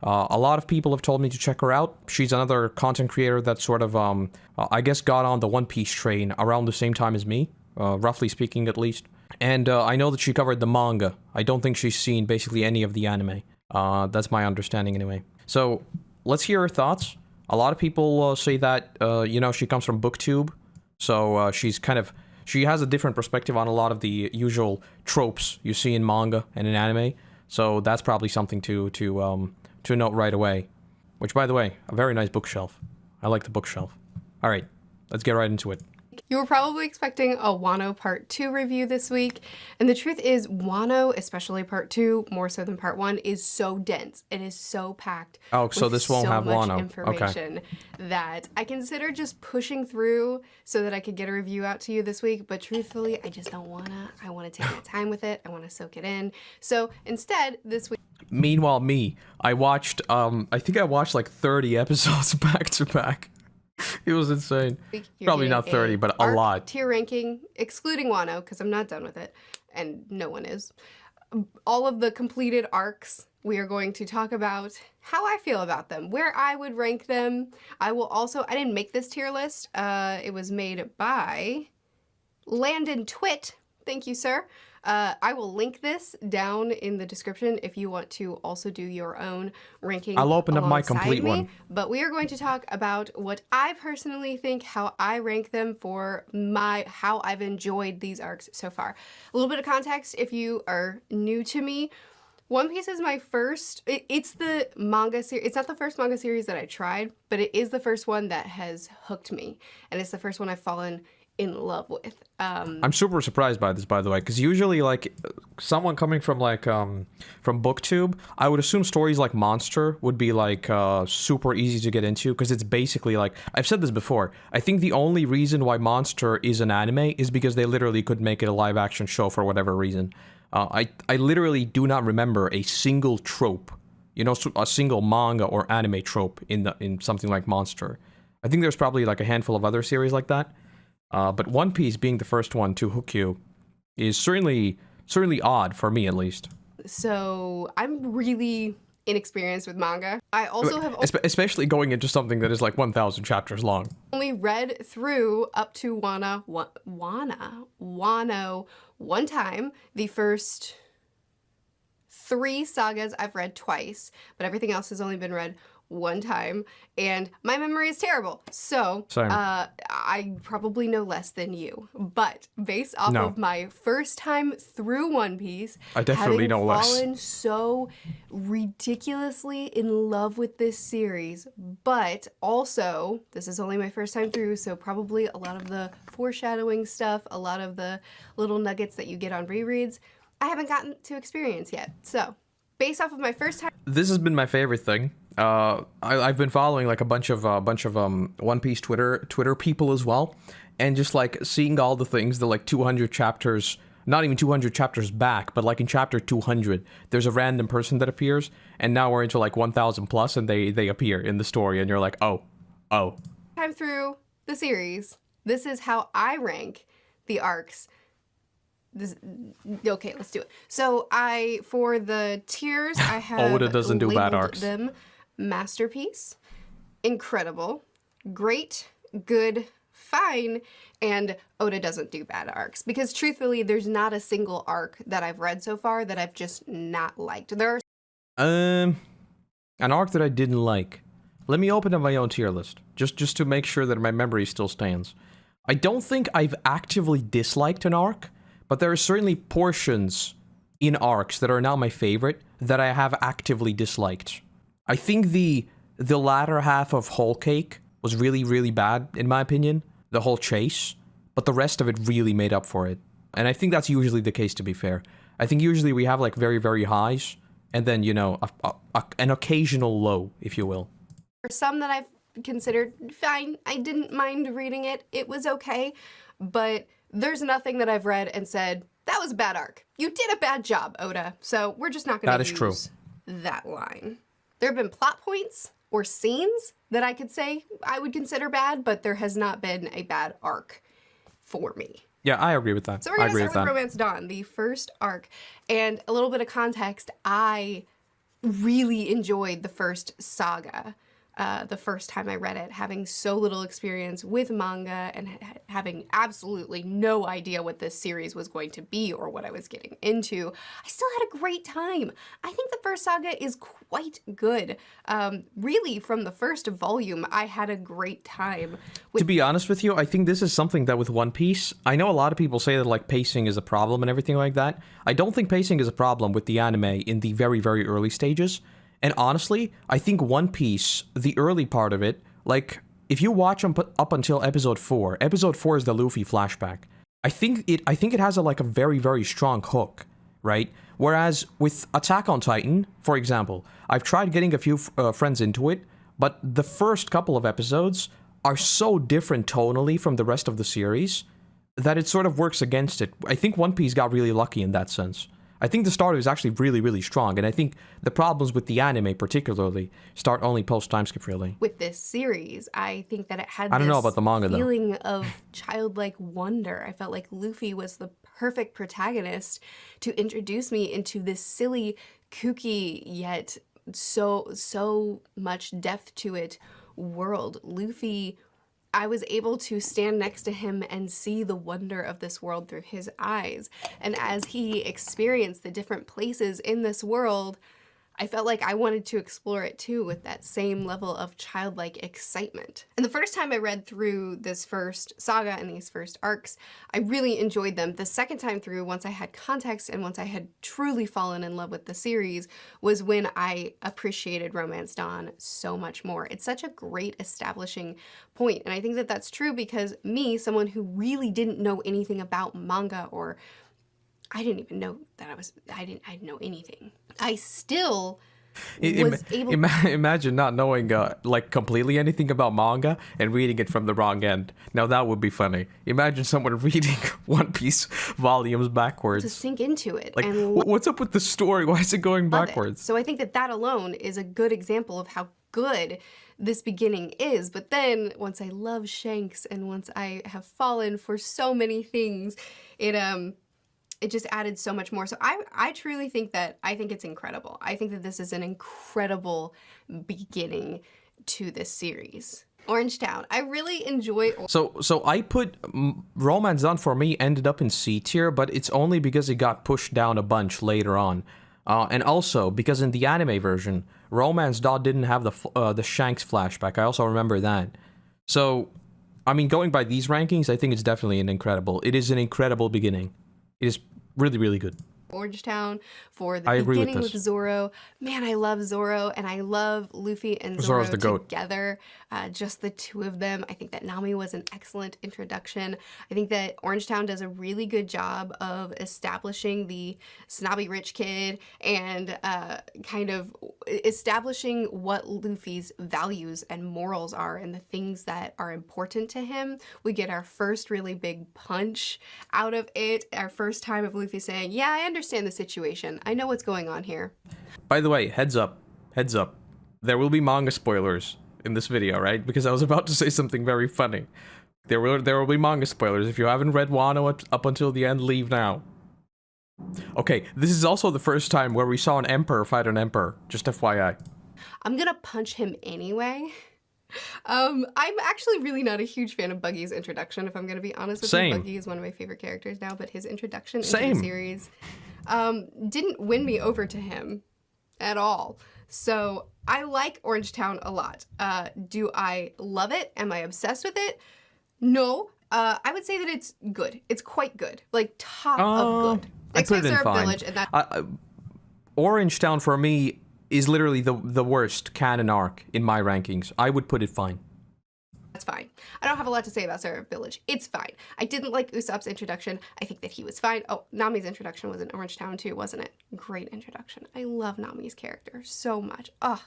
A lot of people have told me to check her out. She's another content creator that sort of, I guess, got on the One Piece train around the same time as me, roughly speaking at least. And I know that she covered the manga. I don't think she's seen basically any of the anime. That's my understanding anyway. So let's hear her thoughts. A lot of people say that, you know, she comes from BookTube. So she has a different perspective on a lot of the usual tropes you see in manga and in anime. So that's probably something to note right away. Which, by the way, a very nice bookshelf. I like the bookshelf. All right, let's get right into it. You were probably expecting a Wano Part 2 review this week, and the truth is Wano, especially Part 2, more so than Part 1, is so dense. It is so packed. Oh, so this won't have Wano. So much information that I considered just pushing through so that I could get a review out to you this week, but truthfully, I just don't wanna. I wanna take my time with it. I wanna soak it in. So instead, this week... Meanwhile, I watched, I think I watched like 30 episodes back to back. It was insane. Probably not 30, but a lot. Tier ranking, excluding Wano, because I'm not done with it, and no one is. All of the completed arcs, we are going to talk about how I feel about them, where I would rank them. I didn't make this tier list. It was made by Landon Twit. Thank you, sir. I will link this down in the description if you want to also do your own ranking. I'll open up my complete one. But we are going to talk about what I personally think, how I rank them for how I've enjoyed these arcs so far. A little bit of context if you are new to me. One Piece is my first, it's the manga series, it's not the first manga series that I tried, but it is the first one that has hooked me. And it's the first one I've fallen in love with. I'm super surprised by this, by the way, because usually, like, someone coming from, like, from BookTube, I would assume stories like Monster would be, like, super easy to get into, because it's basically, like, I've said this before, I think the only reason why Monster is an anime is because they literally could make it a live-action show for whatever reason. I literally do not remember a single trope, you know, a single manga or anime trope in something like Monster. I think there's probably, like, a handful of other series like that. But One Piece being the first one to hook you is certainly odd, for me at least. So I'm really inexperienced with manga. I also have... Especially going into something that is like 1,000 chapters long. Only read through up to Wano one time. The first 3 sagas I've read twice, but everything else has only been read one time, and my memory is terrible, so I probably know less than you, but based off of my first time through One Piece, I definitely know less. Fallen so ridiculously in love with this series, but also this is only my first time through, so probably a lot of the foreshadowing stuff, a lot of the little nuggets that you get on rereads, I haven't gotten to experience yet. So based off of my first time, this has been my favorite thing. I've been following like a bunch of One Piece Twitter people as well, and just like seeing all the things that like 200 chapters, not even 200 chapters back, but like in chapter 200, there's a random person that appears, and now we're into like 1,000 plus, and they appear in the story, and you're like, oh. Time through the series, this is how I rank the arcs. Okay, let's do it. So for the tiers, I have Oda doesn't do bad arcs. Them masterpiece, incredible, great, good, fine, and Oda doesn't do bad arcs. Because truthfully, there's not a single arc that I've read so far that I've just not liked. There are an arc that I didn't like. Let me open up my own tier list, just to make sure that my memory still stands. I don't think I've actively disliked an arc, but there are certainly portions in arcs that are now my favorite that I have actively disliked. I think the latter half of Whole Cake was really, really bad, in my opinion. The whole chase. But the rest of it really made up for it. And I think that's usually the case, to be fair. I think usually we have like very, very highs, and then, you know, an occasional low, if you will. There are some that I've considered fine. I didn't mind reading it. It was okay. But there's nothing that I've read and said, that was a bad arc. You did a bad job, Oda. So we're just not going to use that line. There have been plot points or scenes that I could say I would consider bad, but there has not been a bad arc for me. Yeah, I agree with that. So we're going to start with Romance Dawn, the first arc. And a little bit of context, I really enjoyed the first saga. The first time I read it, having so little experience with manga and having absolutely no idea what this series was going to be or what I was getting into, I still had a great time. I think the first saga is quite good. Really, from the first volume, I had a great time. To be honest with you, I think this is something that with One Piece, I know a lot of people say that like pacing is a problem and everything like that. I don't think pacing is a problem with the anime in the very, very early stages. And honestly, I think One Piece, the early part of it, like, if you watch up until episode 4 is the Luffy flashback. I think it has a very, very strong hook, right? Whereas with Attack on Titan, for example, I've tried getting a few friends into it, but the first couple of episodes are so different tonally from the rest of the series that it sort of works against it. I think One Piece got really lucky in that sense. I think the start is actually really, really strong, and I think the problems with the anime particularly start only post-time skip, really. With this series, I think that it had I don't know about the manga, though. feeling of childlike wonder. I felt like Luffy was the perfect protagonist to introduce me into this silly, kooky, yet so much depth to it world. Luffy, I was able to stand next to him and see the wonder of this world through his eyes. And as he experienced the different places in this world, I felt like I wanted to explore it too with that same level of childlike excitement. And the first time I read through this first saga and these first arcs, I really enjoyed them. The second time through, once I had context and once I had truly fallen in love with the series, was when I appreciated Romance Dawn so much more. It's such a great establishing point. And I think that that's true because me, someone who really didn't know anything about manga, or I didn't even know that I didn't know anything. I still was able to... Imagine not knowing, like, completely anything about manga and reading it from the wrong end. Now, that would be funny. Imagine someone reading One Piece volumes backwards. To sink into it. Like, and what's up with the story? Why is it going backwards? So I think that that alone is a good example of how good this beginning is. But then, once I love Shanks and once I have fallen for so many things, it just added so much more. So I truly think that, I think it's incredible. I think that this is an incredible beginning to this series. Orange Town. I really enjoy... So I put... Romance Dawn for me ended up in C tier, but it's only because it got pushed down a bunch later on. And also, because in the anime version, Romance Dawn didn't have the Shanks flashback. I also remember that. So, I mean, going by these rankings, I think it's definitely it is an incredible beginning. It is really, really good. Orange Town for the beginning with Zoro. Man, I love Zoro, and I love Luffy and Zoro together. Just the two of them. I think that Nami was an excellent introduction. I think that Orange Town does a really good job of establishing the snobby rich kid and kind of establishing what Luffy's values and morals are and the things that are important to him. We get our first really big punch out of it. Our first time of Luffy saying, yeah, I understand the situation. I know what's going on here. By the way, heads up. There will be manga spoilers in this video, right? Because I was about to say something very funny. There will be manga spoilers. If you haven't read Wano up until the end, leave now. Okay, this is also the first time where we saw an emperor fight an emperor. Just FYI. I'm gonna punch him anyway. I'm actually really not a huge fan of Buggy's introduction, if I'm gonna be honest with you. Buggy is one of my favorite characters now, but his introduction into the series didn't win me over to him at all. So I like Orange Town a lot. Do I love it? Am I obsessed with it? No. I would say that it's good. It's quite good. Like, top of good. I put it in fine. Village, and Orange Town for me is literally the worst canon arc in my rankings. I would put it fine. That's fine. I don't have a lot to say about Syrup Village. It's fine. I didn't like Usopp's introduction. I think that he was fine. Oh, Nami's introduction was in Orange Town too, wasn't it? Great introduction. I love Nami's character so much. Ugh.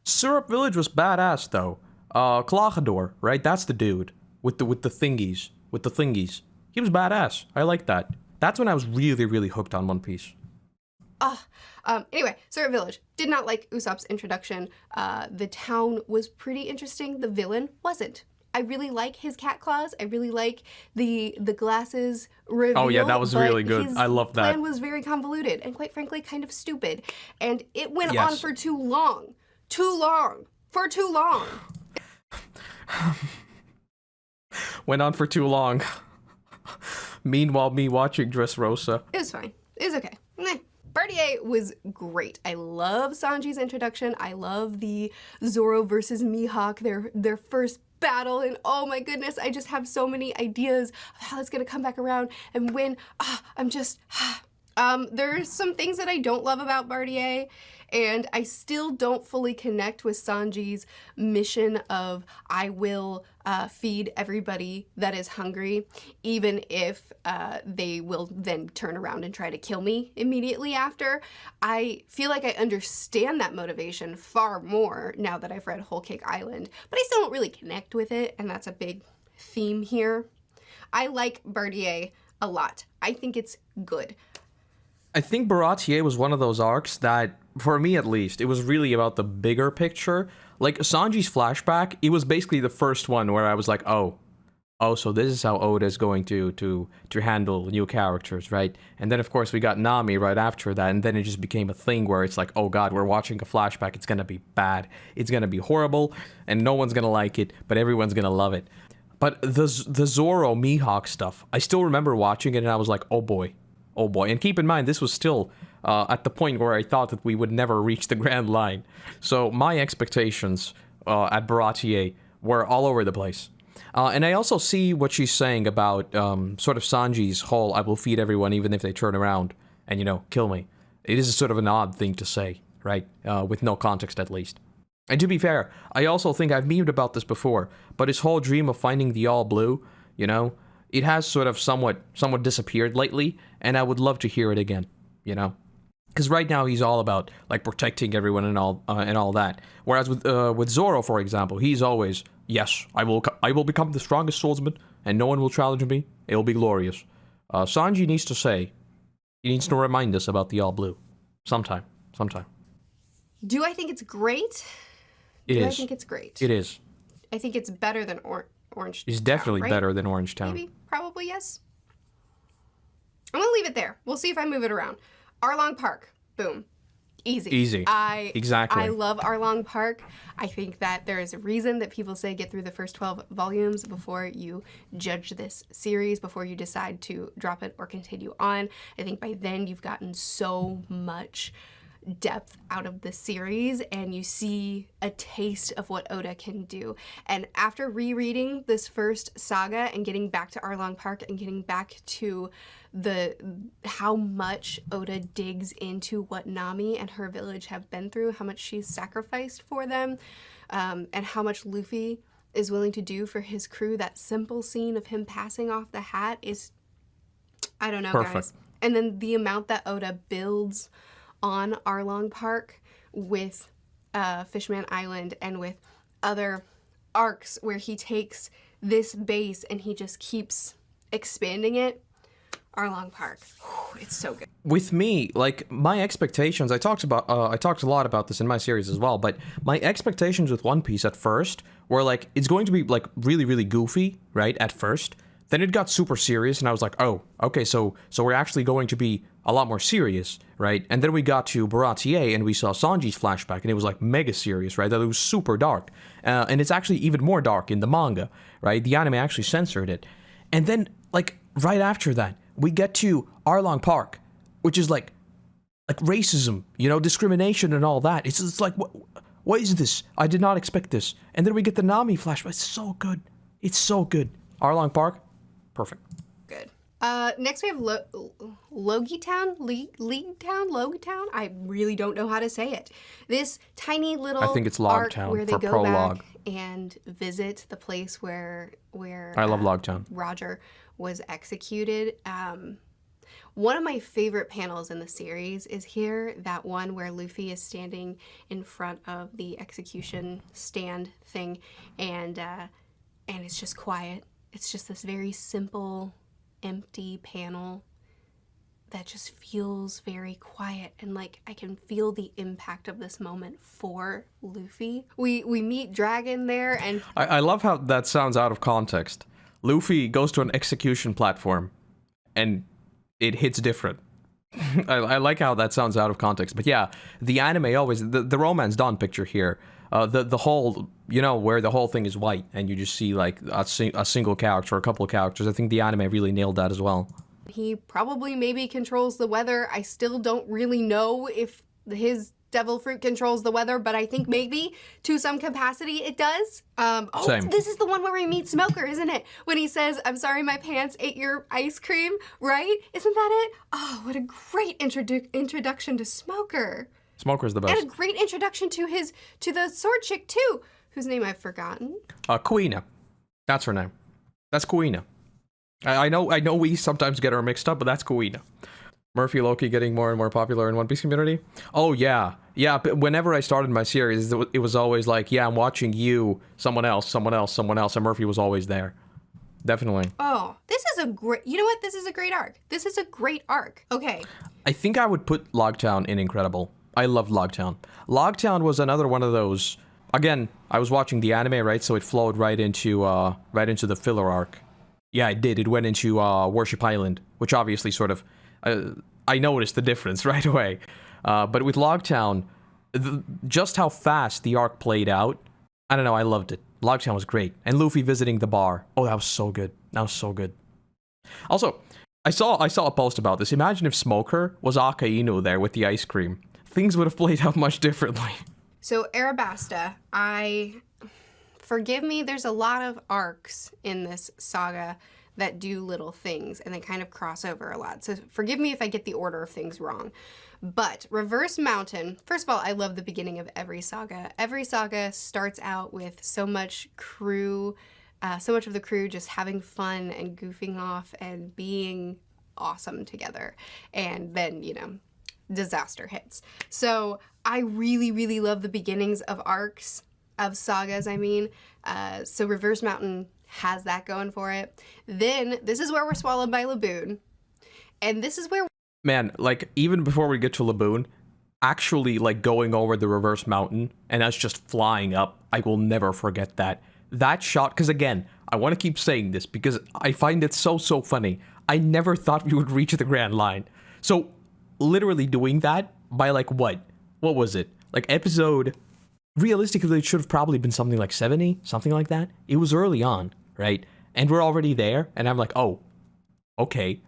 Syrup Village was badass though. Klagedor, right? That's the dude with the thingies. He was badass. I like that. That's when I was really, really hooked on One Piece. Anyway, Syrup Village. Did not like Usopp's introduction. The town was pretty interesting. The villain wasn't. I really like his cat claws. I really like the glasses reveal. Oh yeah, that was but really good. his I love that. plan was very convoluted and quite frankly kind of stupid. And it went on Yes. for too long. Too long. For too long. Went on for too long. Meanwhile, me watching Dressrosa. It was fine. It was okay. Meh. Bartier was great. I love Sanji's introduction. I love the Zoro versus Mihawk, their first battle, and oh my goodness, I just have so many ideas of how it's gonna come back around and win. There's some things that I don't love about Bartier, and I still don't fully connect with Sanji's mission of I will feed everybody that is hungry, even if they will then turn around and try to kill me immediately after. I feel like I understand that motivation far more now that I've read Whole Cake Island, but I still don't really connect with it, and that's a big theme here. I like Bartier a lot. I think it's good. I think Baratier was one of those arcs that, for me at least, it was really about the bigger picture. Like, Sanji's flashback, it was basically the first one where I was like, oh, so this is how Oda is going to handle new characters, right? And then, of course, we got Nami right after that, and then it just became a thing where it's like, oh god, we're watching a flashback, it's gonna be bad, it's gonna be horrible, and no one's gonna like it, but everyone's gonna love it. But the Zoro Mihawk stuff, I still remember watching it, and I was like, oh boy. Oh boy, and keep in mind, this was still at the point where I thought that we would never reach the Grand Line. So my expectations at Baratier were all over the place. And I also see what she's saying about sort of Sanji's whole, I will feed everyone even if they turn around and, you know, kill me. It is a sort of an odd thing to say, right? With no context at least. And to be fair, I also think I've memed about this before, but his whole dream of finding the all blue, you know, it has sort of somewhat disappeared lately, and I would love to hear it again, you know? Because right now he's all about, like, protecting everyone and all that. Whereas with Zoro, for example, he's always, yes, I will become the strongest swordsman, and no one will challenge me. It'll be glorious. Sanji needs to say, he needs to remind us about the all blue. Sometime. Do I think it's great? I think it's great. It is. I think it's better than Orange It's Town, definitely right? better than Orange Town. Maybe, probably, yes. I'm gonna leave it there. We'll see if I move it around. Arlong Park, boom. Easy. Exactly. I love Arlong Park. I think that there is a reason that people say get through the first 12 volumes before you judge this series, before you decide to drop it or continue on. I think by then you've gotten so much depth out of the series and you see a taste of what Oda can do. And after rereading this first saga and getting back to Arlong Park and getting back to how much Oda digs into what Nami and her village have been through, how much she's sacrificed for them, and how much Luffy is willing to do for his crew, that simple scene of him passing off the hat is, I don't know, perfect. guys. And then the amount that Oda builds on Arlong Park with Fishman Island and with other arcs where he takes this base and he just keeps expanding it. Arlong Park, it's so good. With me, like, my expectations, I talked a lot about this in my series as well, but my expectations with One Piece at first were like, it's going to be like really, really goofy, right, at first. Then it got super serious and I was like, oh, okay, so we're actually going to be a lot more serious, right? And then we got to Baratier and we saw Sanji's flashback and it was like mega serious, right? That it was super dark. And it's actually even more dark in the manga, right? The anime actually censored it. And then, like, right after that, we get to Arlong Park, which is like racism, you know, discrimination and all that. It's like, what is this? I did not expect this. And then we get the Nami flashback. It's so good. It's so good. Arlong Park, perfect. Good. Next we have Logitown? Logitown? I really don't know how to say it. This tiny little I think it's arc Logtown where they for go prologue. back and visit the place where I love Logtown. Roger was executed. One of my favorite panels in the series is here, that one where Luffy is standing in front of the execution stand thing, and it's just quiet. It's just this very simple, empty panel that just feels very quiet, and like I can feel the impact of this moment for Luffy. We meet Dragon there, and I love how that sounds out of context. Luffy goes to an execution platform, and it hits different. I like how that sounds out of context. But yeah, the anime always, the Romance Dawn picture here, the whole, you know, where the whole thing is white, and you just see like a single character or a couple of characters. I think the anime really nailed that as well. he probably maybe controls the weather. I still don't really know if his devil fruit controls the weather, but I think maybe to some capacity it does. Same. This is the one where we meet Smoker, isn't it? When he says, "I'm sorry my pants ate your ice cream," right? Isn't that it? Oh, what a great introduction to Smoker. Smoker's the best. And a great introduction to the sword chick too, whose name I've forgotten. Kuina. That's her name. That's Kuina. I know we sometimes get her mixed up, but that's Kuina. Merphy Loki getting more and more popular in One Piece community. Oh yeah. Yeah, but whenever I started my series, it was always like, yeah, I'm watching you, someone else, and Merphy was always there. Definitely. Oh, this is a great, you know what? This is a great arc. This is a great arc. Okay. I think I would put Logtown in Incredible. I loved Logtown. Logtown was another one of those, again, I was watching the anime, right? So it flowed right into the filler arc. Yeah, it did. It went into Worship Island, which obviously sort of, I noticed the difference right away. But with Logtown, just how fast the arc played out, I don't know, I loved it. Logtown was great. And Luffy visiting the bar. Oh, that was so good. That was so good. Also, I saw a post about this. Imagine if Smoker was Aka Inu there with the ice cream. Things would have played out much differently. So, Arabasta, forgive me, there's a lot of arcs in this saga that do little things and they kind of cross over a lot. So forgive me if I get the order of things wrong. But Reverse Mountain, first of all, I love the beginning of every saga. Every saga starts out with so much of the crew just having fun and goofing off and being awesome together. And then, you know, disaster hits. So I really, really love the beginnings of arcs, of sagas, I mean. So Reverse Mountain has that going for it. Then this is where we're swallowed by Laboon. And this is where... Man, like, even before we get to Laboon, actually, like, going over the Reverse Mountain and us just flying up, I will never forget that. That shot, because again, I want to keep saying this because I find it so funny. I never thought we would reach the Grand Line. So, literally doing that by, like, what? What was it? Like, episode... Realistically, it should have probably been something like 70, something like that. It was early on, right? And we're already there, and I'm like, oh, okay.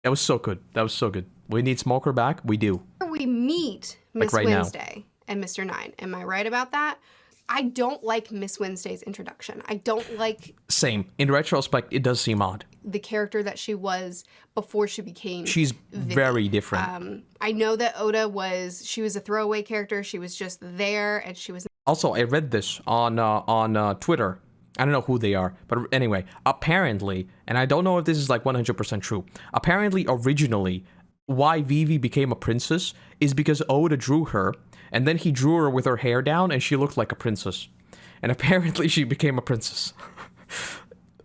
That was so good. That was so good. We need Smoker back? We do. We meet Miss right Wednesday and Mr. Nine. Am I right about that? I don't like Miss Wednesday's introduction. I don't like... Same. In retrospect, it does seem odd. The character that she was before she became... She's very different. I know that Oda she was a throwaway character. She was just there, and she was... Also, I read this on Twitter. I don't know who they are, but anyway, apparently, and I don't know if this is like 100% true, apparently originally, why Vivi became a princess is because Oda drew her, and then he drew her with her hair down, and she looked like a princess. And apparently she became a princess.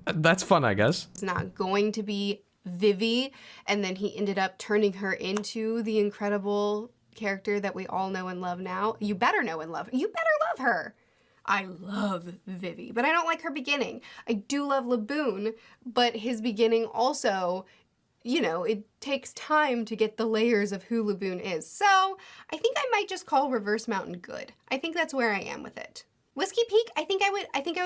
That's fun, I guess. It's not going to be Vivi, and then he ended up turning her into the incredible character that we all know and love now. You better know and love her. You better love her. I love Vivi, but I don't like her beginning. I do love Laboon, but his beginning also, you know, it takes time to get the layers of who Laboon is. So I think I might just call Reverse Mountain good. I think that's where I am with it. Whiskey Peak, I think I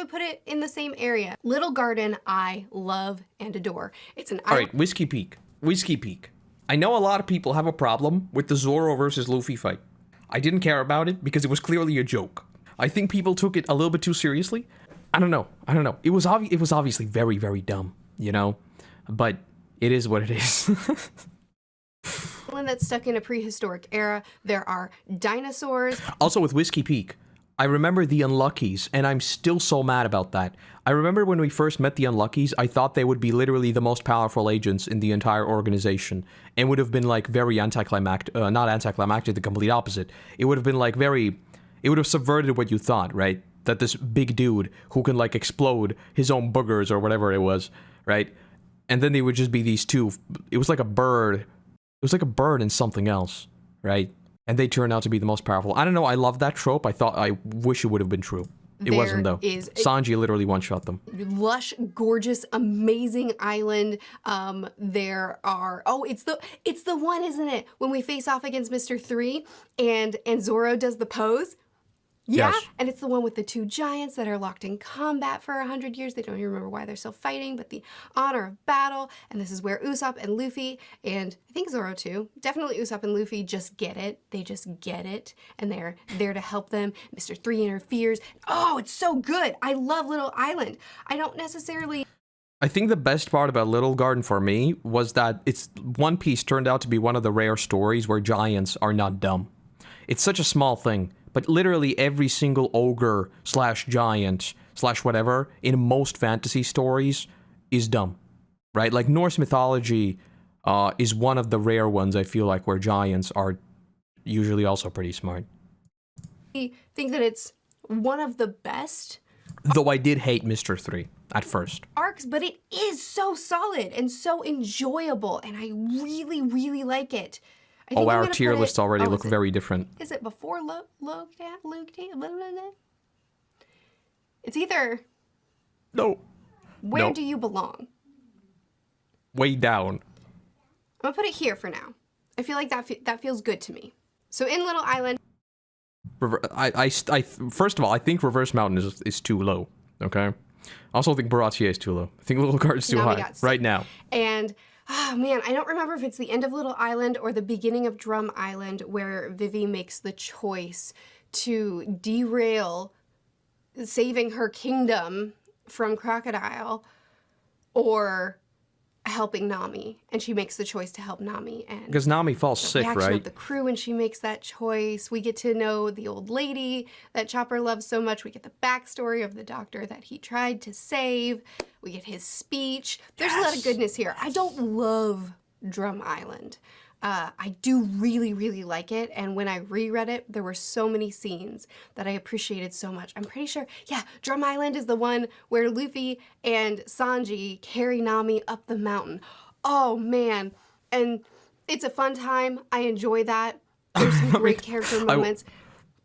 would put it in the same area. Little Garden, I love and adore. It's an... All right, Whiskey Peak. Whiskey Peak. I know a lot of people have a problem with the Zoro versus Luffy fight. I didn't care about it because it was clearly a joke. I think people took it a little bit too seriously. I don't know. It was obviously very, very dumb, you know? But it is what it is. One that's stuck in a prehistoric era. There are dinosaurs. Also with Whiskey Peak, I remember the Unluckies, and I'm still so mad about that. I remember when we first met the Unluckies, I thought they would be literally the most powerful agents in the entire organization, and would have been like very anticlimactic, not anticlimactic, the complete opposite. It would have been like it would have subverted what you thought, right? That this big dude who can like explode his own boogers or whatever it was, right? And then they would just be these two, it was like a bird was like a bird and something else, right? And they turned out to be the most powerful. I don't know, I love that trope. I wish it would have been true. It wasn't, though. Sanji literally one-shot them. Lush, gorgeous, amazing island. There are... Oh, it's the one, isn't it? When we face off against Mr. 3 and Zoro does the pose. Yeah, yes. And it's the one with the 2 giants that are locked in combat for 100 years. They don't even remember why they're still fighting, but the honor of battle. And this is where Usopp and Luffy, and I think Zoro too, definitely Usopp and Luffy just get it. They just get it, and they're there to help them. Mr. 3 interferes. Oh, it's so good. I love Little Island. I don't necessarily... I think the best part about Little Garden for me was that One Piece turned out to be one of the rare stories where giants are not dumb. It's such a small thing. But literally every single ogre / giant / whatever in most fantasy stories is dumb, right? Like Norse mythology is one of the rare ones I feel like where giants are usually also pretty smart. I think that it's one of the best. Though I did hate Mr. 3 at first. Arcs, but it is so solid and so enjoyable, and I really, really like it. Oh, our tier lists already look very different. Is it before Luke? It's either... No. Where do you belong? Way down. I'm gonna put it here for now. I feel like that feels good to me. So in Little Island... First of all, I think Reverse Mountain is too low, okay? I also think Baratier is too low. I think Little Garden's too high right now. And... Oh man, I don't remember if it's the end of Little Island or the beginning of Drum Island where Vivi makes the choice to derail saving her kingdom from Crocodile or helping Nami. And she makes the choice to help Nami. And because Nami falls sick, right? The reaction of the crew when she makes that choice. We get to know the old lady that Chopper loves so much. We get the backstory of the doctor that he tried to save. We get his speech. There's a lot of goodness here. I don't love Drum Island. I do really, really like it. And when I reread it, there were so many scenes that I appreciated so much. I'm pretty sure, yeah, Drum Island is the one where Luffy and Sanji carry Nami up the mountain. Oh, man. And it's a fun time. I enjoy that. There's some great character moments.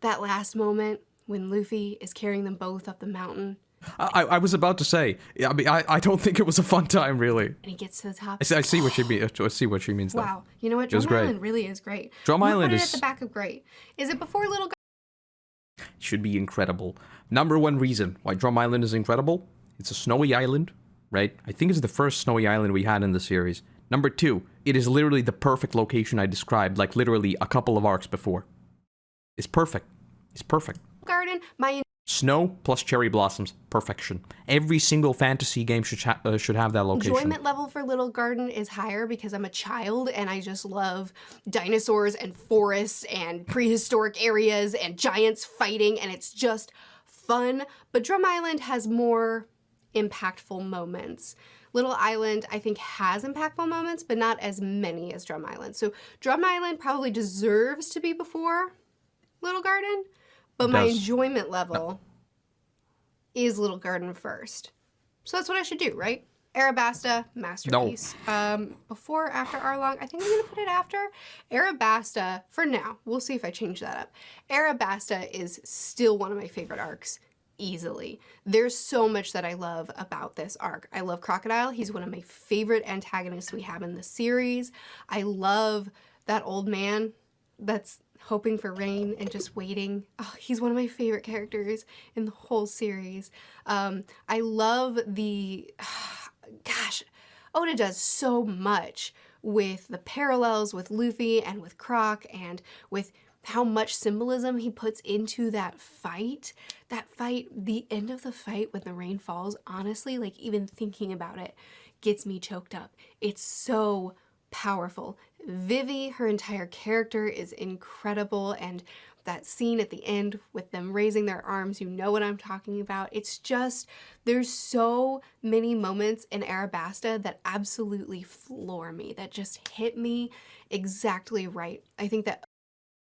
That last moment when Luffy is carrying them both up the mountain. I was about to say, I mean, I don't think it was a fun time, really. And he gets to the top. I see what she means. I see what she means. Wow, you know what? Drum Island really is great. Drum Island is... Put it at the back of great. Is it before Little Garden? Should be incredible. Number one reason why Drum Island is incredible, it's a snowy island, right? I think it's the first snowy island we had in the series. Number 2, it is literally the perfect location I described, like literally a couple of arcs before. It's perfect. It's perfect. Garden, Snow plus cherry blossoms, perfection. Every single fantasy game should have that location. Enjoyment level for Little Garden is higher because I'm a child and I just love dinosaurs and forests and prehistoric areas and giants fighting, and it's just fun. But Drum Island has more impactful moments. Little Island, I think, has impactful moments, but not as many as Drum Island. So Drum Island probably deserves to be before Little Garden. But my enjoyment level is Little Garden first. So that's what I should do, right? Arabasta, masterpiece. No. Before, after Arlong, I think I'm going to put it after. Arabasta, for now. We'll see if I change that up. Arabasta is still one of my favorite arcs, easily. There's so much that I love about this arc. I love Crocodile. He's one of my favorite antagonists we have in the series. I love that old man that's hoping for rain and just waiting. Oh, he's one of my favorite characters in the whole series. I love the... Gosh, Oda does so much with the parallels with Luffy and with Croc and with how much symbolism he puts into that fight. That fight, the end of the fight when the rain falls, honestly, like even thinking about it gets me choked up. It's so powerful. Vivi, her entire character is incredible, and that scene at the end with them raising their arms, you know what I'm talking about. It's just, there's so many moments in Arabasta that absolutely floor me, that just hit me exactly right. I think that...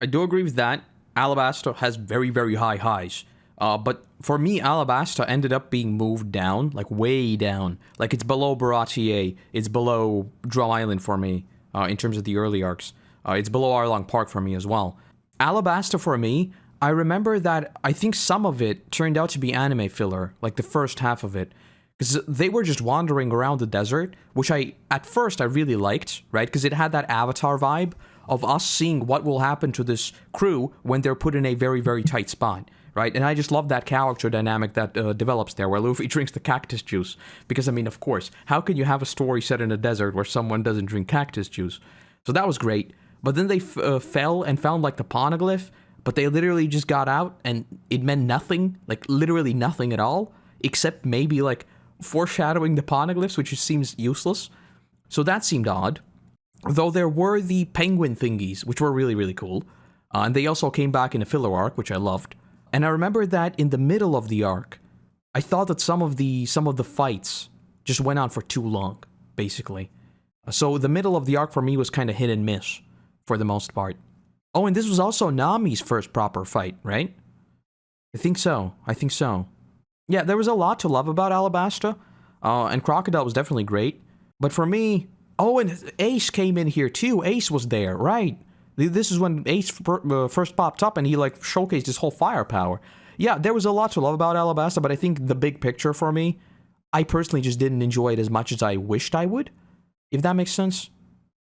I do agree with that. Alabasta has very, very high highs. But for me, Alabasta ended up being moved down, like way down. Like it's below Baratier, it's below Drum Island for me. in terms of the early arcs. It's below Arlong Park for me as well. Alabasta for me, I remember that I think some of it turned out to be anime filler, like the first half of it. Because they were just wandering around the desert, which at first I really liked, right? Because it had that Avatar vibe of us seeing what will happen to this crew when they're put in a very, very tight spot, right? And I just love that character dynamic that develops there, where Luffy drinks the cactus juice. Because, I mean, of course, how can you have a story set in a desert where someone doesn't drink cactus juice? So that was great. But then they fell and found, like, the poneglyph, but they literally just got out, and it meant nothing, like, literally nothing at all, except maybe, like, foreshadowing the poneglyphs, which just seems useless. So that seemed odd. Though there were the penguin thingies, which were really, really cool. And they also came back in a filler arc, which I loved. And I remember that in the middle of the arc, I thought that some of the fights just went on for too long, basically. So the middle of the arc for me was kind of hit and miss, for the most part. Oh, and this was also Nami's first proper fight, right? I think so. Yeah, there was a lot to love about Alabasta, and Crocodile was definitely great. But for me... Oh, and Ace came in here too. Ace was there, right? This is when Ace first popped up and he, like, showcased his whole firepower. Yeah, there was a lot to love about Alabasta, but I think the big picture for me, I personally just didn't enjoy it as much as I wished I would. If that makes sense?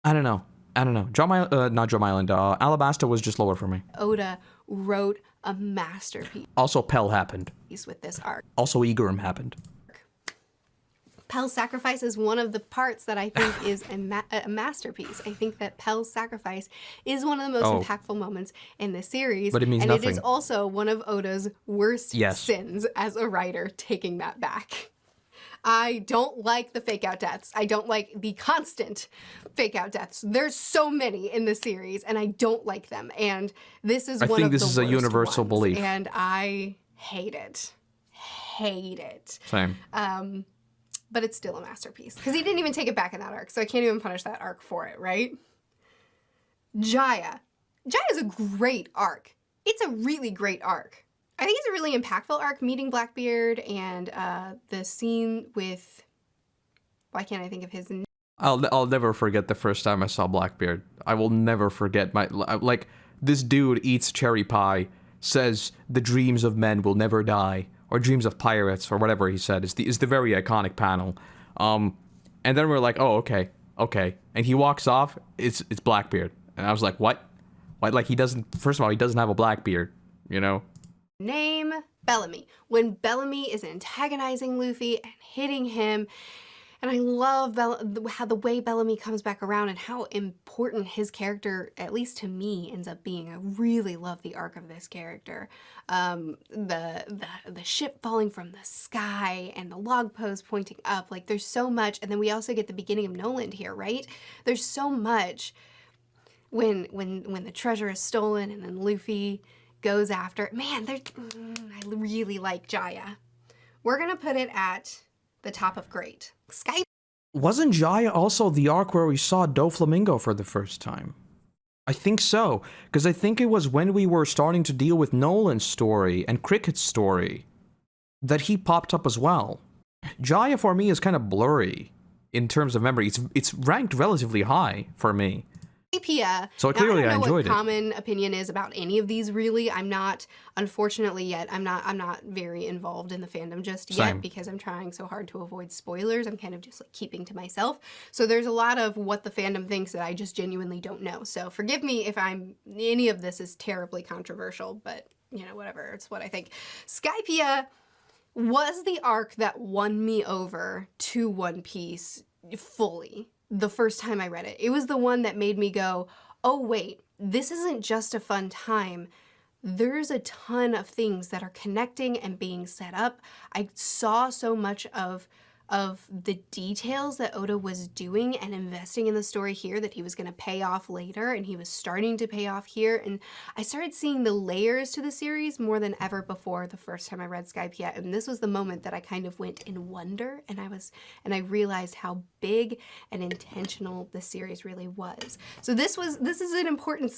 I don't know. Not Drum Island. Alabasta was just lower for me. Oda wrote a masterpiece. Also, Pell happened. With this arc. Also, Eagerum happened. Pell's sacrifice is one of the parts that I think is a masterpiece. I think that Pell's sacrifice is one of the most impactful moments in the series. But it means nothing. It is also one of Oda's worst sins as a writer, taking that back. I don't like the fake out deaths. I don't like the constant fake out deaths. There's so many in the series, and I don't like them. And this is one of the worst ones. I think this is a universal belief. And I hate it. Same. But it's still a masterpiece. Because he didn't even take it back in that arc, so I can't even punish that arc for it, right? Jaya. Jaya's a great arc. It's a really great arc. I think it's a really impactful arc, meeting Blackbeard and the scene with... Why can't I think of his name? I'll never forget the first time I saw Blackbeard. I will never forget like, this dude eats cherry pie, says the dreams of men will never die, or dreams of pirates, or whatever he said, is the very iconic panel. And then we're like, oh, okay. And he walks off, it's Blackbeard. And I was like, what? Like, first of all, he doesn't have a Blackbeard, you know? Name Bellamy. When Bellamy is antagonizing Luffy and hitting him, and I love how the way Bellamy comes back around and how important his character, at least to me, ends up being. I really love the arc of this character. The ship falling from the sky and the log post pointing up. Like, there's so much. And then we also get the beginning of Noland here, right? There's so much when the treasure is stolen and then Luffy goes after it. Man, I really like Jaya. We're going to put it at the top of great. Skype. Wasn't Jaya also the arc where we saw Doflamingo for the first time? I think so, because I think it was when we were starting to deal with Nolan's story and Cricket's story that he popped up as well. Jaya for me is kind of blurry in terms of memory. It's ranked relatively high for me. So clearly I enjoyed it. I don't know what common opinion is about any of these, really. I'm not, unfortunately yet, I'm not very involved in the fandom just yet because I'm trying so hard to avoid spoilers. I'm kind of just like keeping to myself. So there's a lot of what the fandom thinks that I just genuinely don't know. So forgive me if any of this is terribly controversial, but you know, whatever, it's what I think. Skypiea was the arc that won me over to One Piece fully. The first time I read it. It was the one that made me go, oh wait, this isn't just a fun time. There's a ton of things that are connecting and being set up. I saw so much of the details that Oda was doing and investing in the story here that he was going to pay off later, and he was starting to pay off here. And I started seeing the layers to the series more than ever before the first time I read Skypiea. And this was the moment that I kind of went in wonder, and I realized how big and intentional the series really was. So this is an important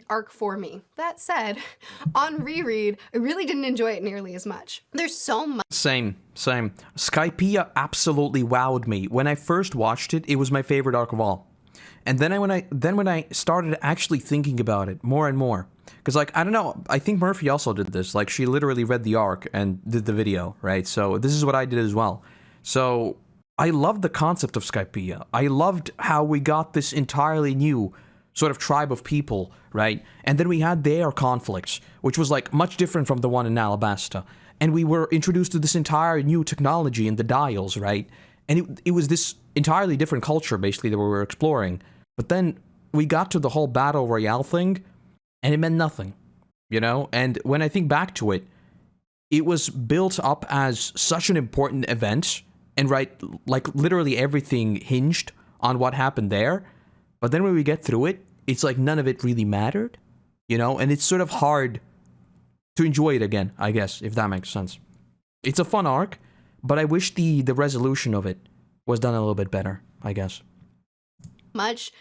arc for me. That said, on reread, I really didn't enjoy it nearly as much. There's so much. Same. Skypiea absolutely wowed me. When I first watched it, it was my favorite arc of all. And then when I started actually thinking about it more and more, because like I don't know, I think Merphy also did this. Like she literally read the arc and did the video, right? So this is what I did as well. So I loved the concept of Skypiea. I loved how we got this entirely new sort of tribe of people, right? And then we had their conflicts, which was like much different from the one in Alabasta. And we were introduced to this entire new technology in the dials, right? And it was this entirely different culture, basically, that we were exploring. But then we got to the whole Battle Royale thing, and it meant nothing, you know? And when I think back to it, it was built up as such an important event, and right, like literally everything hinged on what happened there. But then when we get through it, it's like none of it really mattered, you know? And it's sort of hard to enjoy it again, I guess, if that makes sense. It's a fun arc, but I wish the resolution of it was done a little bit better, I guess. Much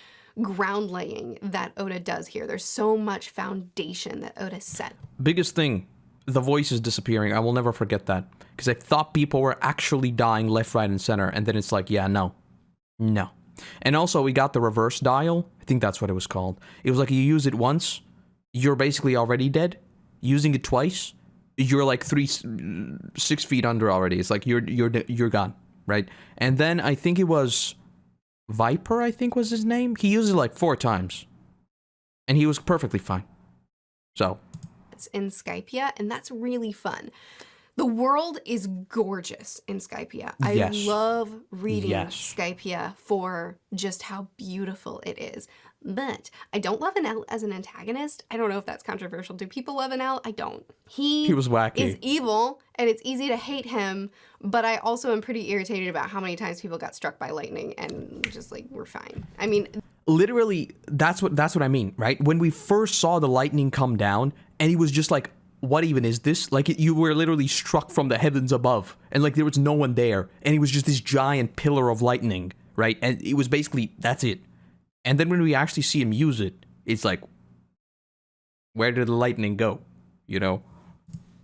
ground laying that Oda does here. There's so much foundation that Oda set. Biggest thing, the voice is disappearing. I will never forget that. Because I thought people were actually dying left, right, and center. And then it's like, yeah, no. No. And also, we got the reverse dial. I think that's what it was called. It was like you use it once, you're basically already dead. Using it twice, you're like 6 feet under already. It's like you're gone, right? And then I think it was Viper, I think was his name. He used it like 4 times. And he was perfectly fine. So. It's in Skypiea, and that's really fun. The world is gorgeous in Skypiea. I love reading Skypiea for just how beautiful it is. But I don't love Enel as an antagonist. I don't know if that's controversial. Do people love Enel? I don't. He was wacky. Is evil, and it's easy to hate him, but I also am pretty irritated about how many times people got struck by lightning and just like, we're fine. I mean... Literally, that's what I mean, right? When we first saw the lightning come down, and he was just like, what even is this? Like, you were literally struck from the heavens above, and like there was no one there, and it was just this giant pillar of lightning, right? And it was basically, that's it. And then when we actually see him use it, it's like, where did the lightning go? You know?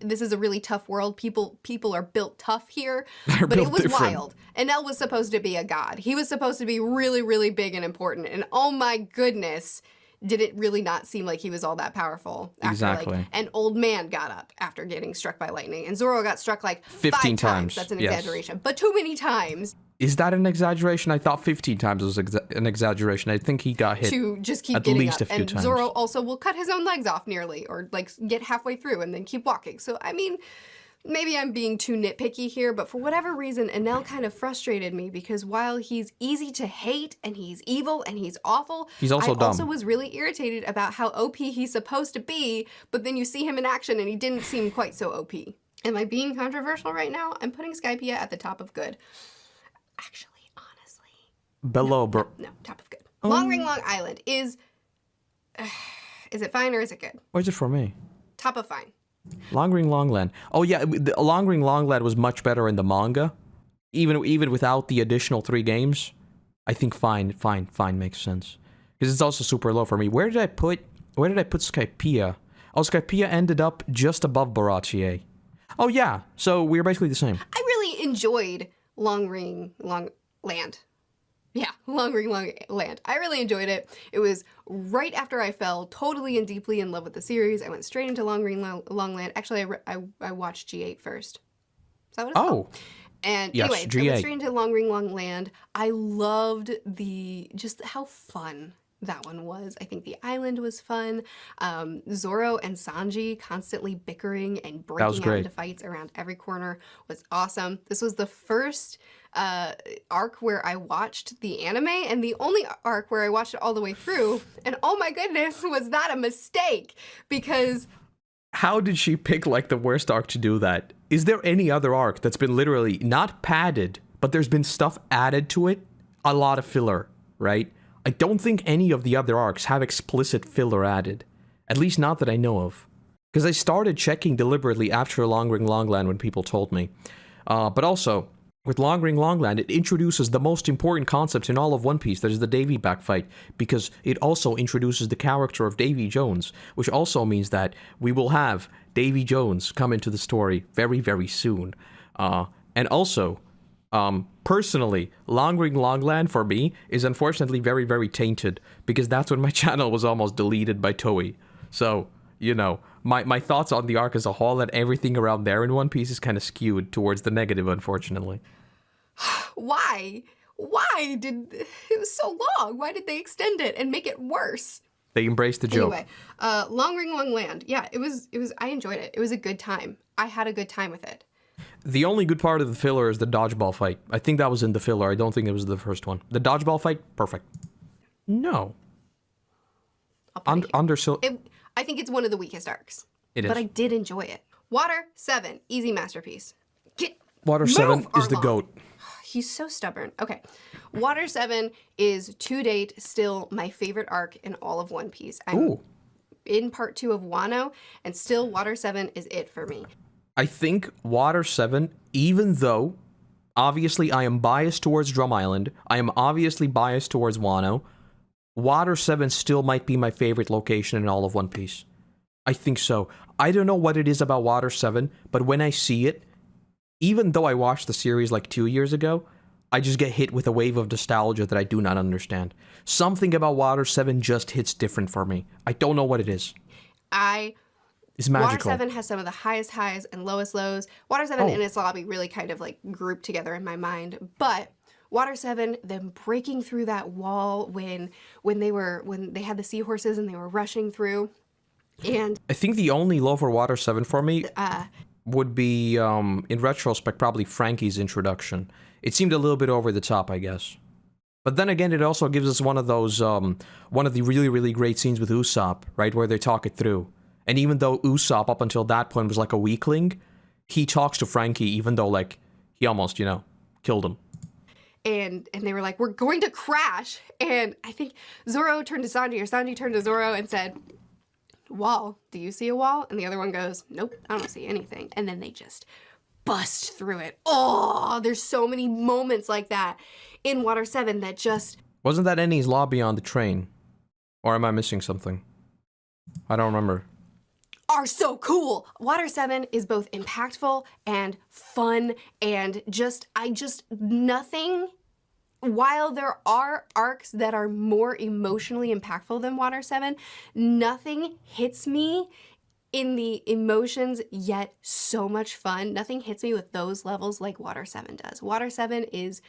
This is a really tough world. People are built tough here, They're but it was different. wild. Enel was supposed to be a god. He was supposed to be really, really big and important. And oh my goodness, did it really not seem like he was all that powerful? After, Exactly. Like, an old man got up after getting struck by lightning, and Zoro got struck like 15 5 times. times. That's an Yes. exaggeration, but too many times. Is that an exaggeration? I thought 15 times was an exaggeration. I think he got hit To just keep at getting least up. a few And times. Zoro also will cut his own legs off nearly, or like get halfway through and then keep walking. So, I mean, maybe I'm being too nitpicky here, but for whatever reason, Enel kind of frustrated me because while he's easy to hate and he's evil and he's awful, He's also I dumb. also was really irritated about how OP he's supposed to be, but then you see him in action and he didn't seem quite so OP. Am I being controversial right now? I'm putting Skypiea at the top of good. Actually, honestly. Below, bro. No, top of good. Long Ring Long Island is it fine or is it good? Where's it for me? Top of fine. Long Ring Longland. Oh yeah, the Long Ring Longland was much better in the manga. Even without the additional 3 games. I think fine makes sense. Because it's also super low for me. Where did I put Skypiea? Oh, Skypiea ended up just above Baratier. Oh yeah, so we're basically the same. I really enjoyed Long Ring Long Land. Yeah, Long Ring Long Land. I really enjoyed it. It was right after I fell totally and deeply in love with the series. I went straight into Long Ring Long Land. Actually, I watched G8 first. Is that what it's called? And yes, anyway, G8. I went straight into Long Ring Long Land. I loved just how fun that one was. I think the island was fun. Zoro and Sanji constantly bickering and breaking out into fights around every corner was awesome. This was the first arc where I watched the anime and the only arc where I watched it all the way through. And oh my goodness, was that a mistake? Because how did she pick like the worst arc to do that? Is there any other arc that's been literally not padded, but there's been stuff added to it? A lot of filler, right? I don't think any of the other arcs have explicit filler added. At least not that I know of. Because I started checking deliberately after Long Ring Longland when people told me. But also, with Long Ring Longland, it introduces the most important concept in all of One Piece, that is the Davy back fight, because it also introduces the character of Davy Jones, which also means that we will have Davy Jones come into the story very, very soon. And also, Personally, Long Ring Longland for me is unfortunately very, very tainted because that's when my channel was almost deleted by Toei. So, you know, my thoughts on the arc as a whole and everything around there in One Piece is kind of skewed towards the negative, unfortunately. Why? Why did it was so long? Why did they extend it and make it worse? They embraced the joke. Anyway, Long Ring Long Land. Yeah, it was. I enjoyed it. It was a good time. I had a good time with it. The only good part of the filler is the dodgeball fight. I think that was in the filler. I don't think it was the first one. The dodgeball fight, perfect. No. I think it's one of the weakest arcs. It is. But I did enjoy it. Water 7, easy masterpiece. Water 7 is the GOAT. He's so stubborn. Okay. Water 7 is, to date, still my favorite arc in all of One Piece. I'm in part 2 of Wano, and still Water 7 is it for me. I think Water 7, even though, obviously I am biased towards Drum Island, I am obviously biased towards Wano, Water 7 still might be my favorite location in all of One Piece. I think so. I don't know what it is about Water 7, but when I see it, even though I watched the series like 2 years ago, I just get hit with a wave of nostalgia that I do not understand. Something about Water 7 just hits different for me. I don't know what it is. It's magical. Water 7 has some of the highest highs and lowest lows. Water 7 and its lobby really kind of like grouped together in my mind. But Water 7, them breaking through that wall when they had the seahorses and they were rushing through. And I think the only low for Water 7 for me would be, in retrospect, probably Frankie's introduction. It seemed a little bit over the top, I guess. But then again, it also gives us one of those, one of the really, really great scenes with Usopp, right, where they talk it through. And even though Usopp, up until that point, was like a weakling, he talks to Frankie, even though, like, he almost, you know, killed him. And they were like, we're going to crash. And I think Zoro turned to Sanji, or Sanji turned to Zoro and said, wall, do you see a wall? And the other one goes, nope, I don't see anything. And then they just bust through it. Oh, there's so many moments like that in Water 7 that just... Wasn't that Ennie's lobby on the train? Or am I missing something? I don't remember. Are so cool. Water 7 is both impactful and fun and nothing. While there are arcs that are more emotionally impactful than Water 7, nothing hits me in the emotions yet so much fun. Nothing hits me with those levels like Water 7 does. Water 7 is,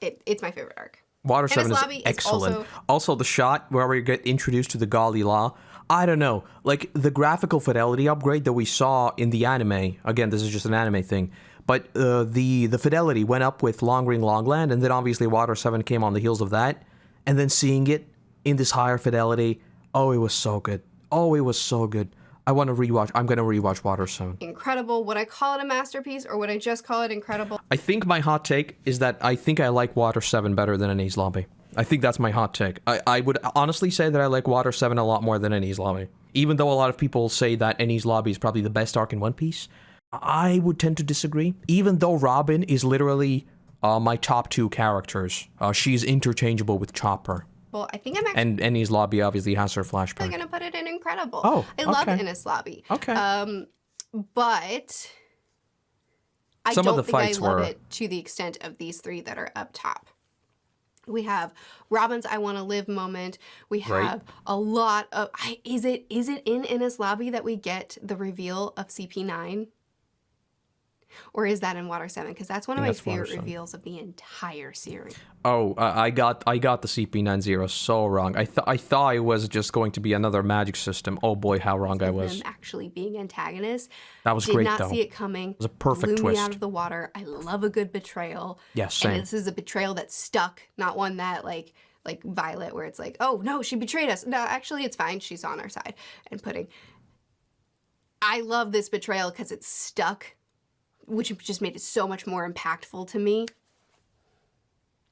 it's my favorite arc. Water 7 is excellent. Also, the shot where we get introduced to the Gali Law, I don't know, like the graphical fidelity upgrade that we saw in the anime, again, this is just an anime thing, but the fidelity went up with Long Ring Longland, and then obviously Water 7 came on the heels of that, and then seeing it in this higher fidelity, oh, it was so good. Oh, it was so good. I'm going to rewatch Water 7. Incredible. Would I call it a masterpiece, or would I just call it incredible? I think my hot take is that I think I like Water 7 better than Ennie's Lobby. I think that's my hot take. I would honestly say that I like Water 7 a lot more than Ennie's Lobby. Even though a lot of people say that Ennie's Lobby is probably the best arc in One Piece, I would tend to disagree. Even though Robin is literally my top 2 characters. She's interchangeable with Chopper. Well, I think I'm actually... And Ennie's Lobby obviously has her flashback. I'm going to put it in incredible. Oh, I love Ennie's Lobby. Okay. But I Some don't of the think fights I love were... it to the extent of these 3 that are up top. We have Robin's I Want to Live moment. We have a lot of... Is it in Ennie's Lobby that we get the reveal of CP9? Or is that in Water 7? Because that's one of my favorite reveals of the entire series. Oh, I got the CP90 so wrong. I thought it was just going to be another magic system. Oh boy, how wrong I was. Them actually being antagonists. That was great, though. Did not see it coming. It was a perfect blew twist. me out of the water. I love a good betrayal. Yes, same. And this is a betrayal that stuck, not one that like Violet, where it's like, oh no, she betrayed us. No, actually, it's fine. She's on our side. And Pudding. I love this betrayal because it's stuck, which just made it so much more impactful to me.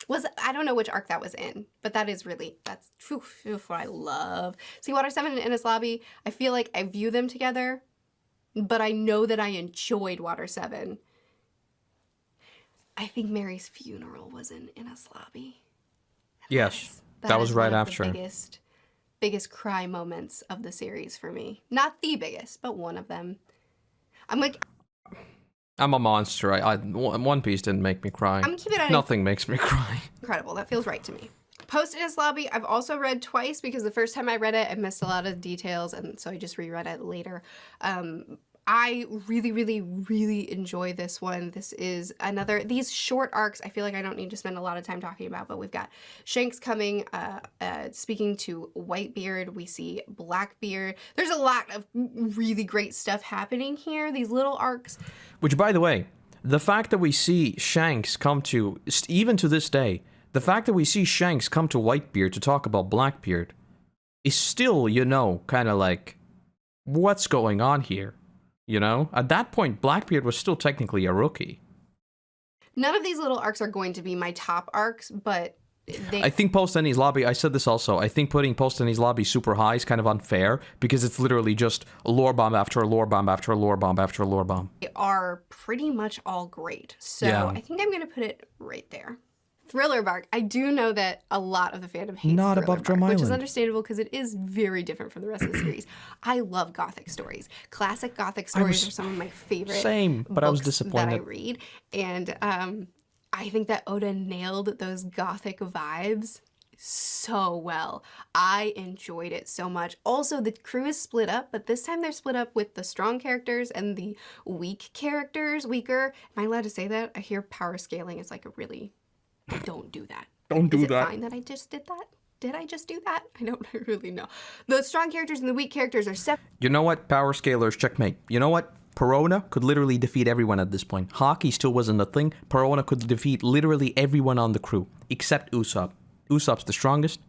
I don't know which arc that was in, but that's what I love. See, Water 7 and Ennie's Lobby, I feel like I view them together, but I know that I enjoyed Water 7. I think Mary's funeral was in Ennie's Lobby. Yes, that was right after. The biggest cry moments of the series for me. Not the biggest, but one of them. I'm like... I'm a monster. One Piece didn't make me cry. I'm keeping it Nothing makes me cry. incredible. That feels right to me. Post-Ini's Lobby, I've also read twice because the first time I read it, I missed a lot of details, and so I just reread it later. I really, really, really enjoy this one. This is another, these short arcs, I feel like I don't need to spend a lot of time talking about, but we've got Shanks coming, speaking to Whitebeard. We see Blackbeard. There's a lot of really great stuff happening here, these little arcs. Which, by the way, the fact that we see Shanks come to, even to this day, the fact that we see Shanks come to Whitebeard to talk about Blackbeard is still, you know, kind of like, what's going on here? You know? At that point, Blackbeard was still technically a rookie. None of these little arcs are going to be my top arcs, but I think Post-Ini's Lobby, I said this also, I think putting Post-Ini's Lobby super high is kind of unfair, because it's literally just a lore bomb after a lore bomb after a lore bomb after a lore bomb. They are pretty much all great. So Yeah. I think I'm going to put it right there. Thriller Bark. I do know that a lot of the fandom hates Not Thriller above Drum Bark, which is Island. understandable because it is very different from the rest of the series. I love Gothic stories. Classic Gothic stories are some of my favorite Same, but I was books that I disappointed. read. And I think that Oda nailed those Gothic vibes so well. I enjoyed it so much. Also, the crew is split up, but this time they're split up with the strong characters and the weak characters, weaker. Am I allowed to say that? I hear power scaling is like a really... Don't do that. Don't do Is it that. fine that I just did that? Did I just do that? I don't really know. The strong characters and the weak characters are separate. You know what? Power scalers, checkmate. You know what? Perona could literally defeat everyone at this point. Hockey still wasn't a thing. Perona could defeat literally everyone on the crew, except Usopp. Usopp's the strongest.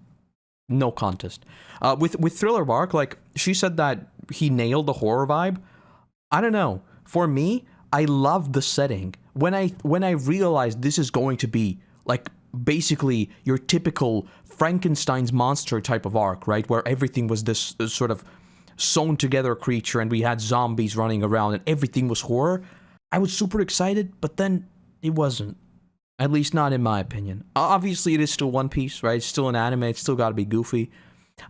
No contest. With Thriller Bark, like, she said that he nailed the horror vibe. I don't know. For me, I love the setting. When I realized this is going to be like basically your typical Frankenstein's monster type of arc, right? Where everything was this sort of sewn together creature and we had zombies running around and everything was horror. I was super excited, but then it wasn't. At least not in my opinion. Obviously it is still One Piece, right? It's still an anime, it's still gotta be goofy.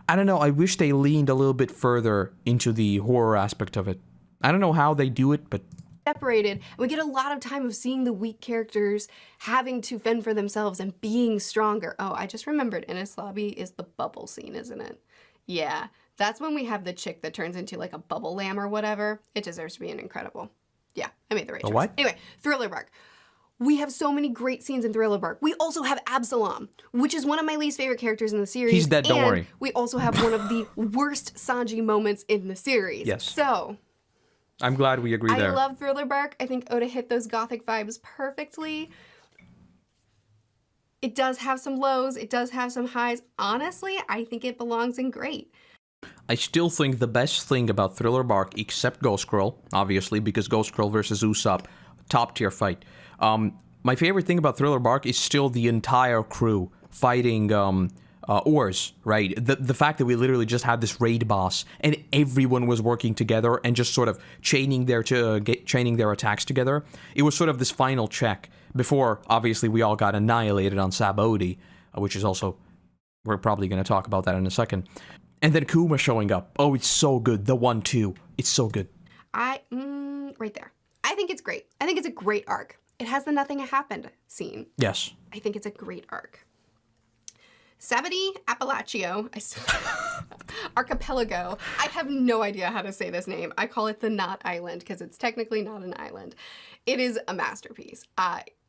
I don't know, I wish they leaned a little bit further into the horror aspect of it. I don't know how they do it, but Separated, and we get a lot of time of seeing the weak characters having to fend for themselves and being stronger. Oh, I just remembered Ini's Lobby is the bubble scene, isn't it? Yeah, that's when we have the chick that turns into like a bubble lamb or whatever. It deserves to be an incredible. Yeah, I made the right choice. what? Anyway, Thriller Bark. We have so many great scenes in Thriller Bark. We also have Absalom, which is one of my least favorite characters in the series. He's dead, don't and worry. We also have one of the worst Sanji moments in the series. Yes. So... I'm glad we agree there. I love Thriller Bark. I think Oda hit those Gothic vibes perfectly. It does have some lows. It does have some highs. Honestly, I think it belongs in great. I still think the best thing about Thriller Bark, except Ghost Girl, obviously, because Ghost Girl versus Usopp, top tier fight. My favorite thing about Thriller Bark is still the entire crew fighting Oars, right? The fact that we literally just had this raid boss and everyone was working together and just sort of chaining their attacks together. It was sort of this final check before, obviously, we all got annihilated on Sabaody, which is also, we're probably going to talk about that in a second. And then Kuma showing up. Oh, it's so good. The 1-2. It's so good. Right there. I think it's great. I think it's a great arc. It has the nothing happened scene. Yes. I think it's a great arc. Sabadi Appalachio, Archipelago. I have no idea how to say this name. I call it the Not Island because it's technically not an island. It is a masterpiece.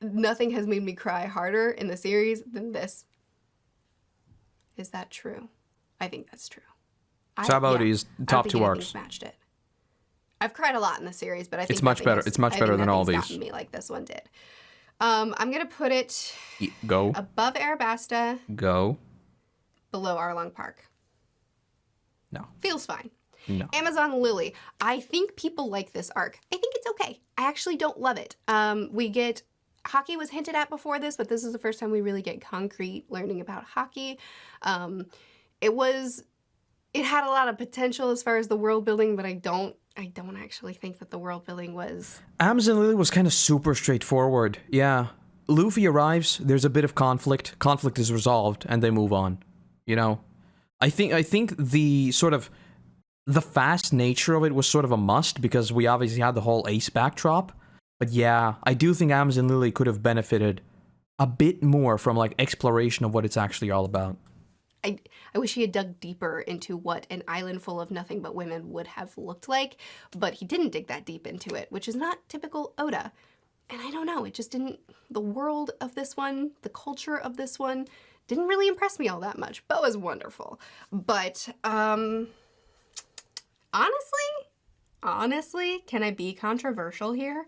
Nothing has made me cry harder in the series than this. Is that true? I think that's true. Sabaody is top two arcs. Matched it. I've cried a lot in the series, but I think it's much better. It's much better than all these. Gotten me like this one did. I'm gonna put it go above Arabasta. Go below Arlong Park. No. Feels fine. No. Amazon Lily. I think people like this arc. I think it's okay. I actually don't love it. We get hockey was hinted at before this, but this is the first time we really get concrete learning about hockey. It had a lot of potential as far as the world building, but I don't actually think that the world building was... Amazon Lily was kind of super straightforward. Yeah. Luffy arrives, there's a bit of conflict. Conflict is resolved, and they move on. You know? I think the sort of... The fast nature of it was sort of a must, because we obviously had the whole Ace backdrop. But yeah, I do think Amazon Lily could have benefited a bit more from like exploration of what it's actually all about. I wish he had dug deeper into what an island full of nothing but women would have looked like, but he didn't dig that deep into it, which is not typical Oda. And I don't know, it just didn't, the world of this one, the culture of this one, didn't really impress me all that much. But was wonderful. But, honestly, can I be controversial here?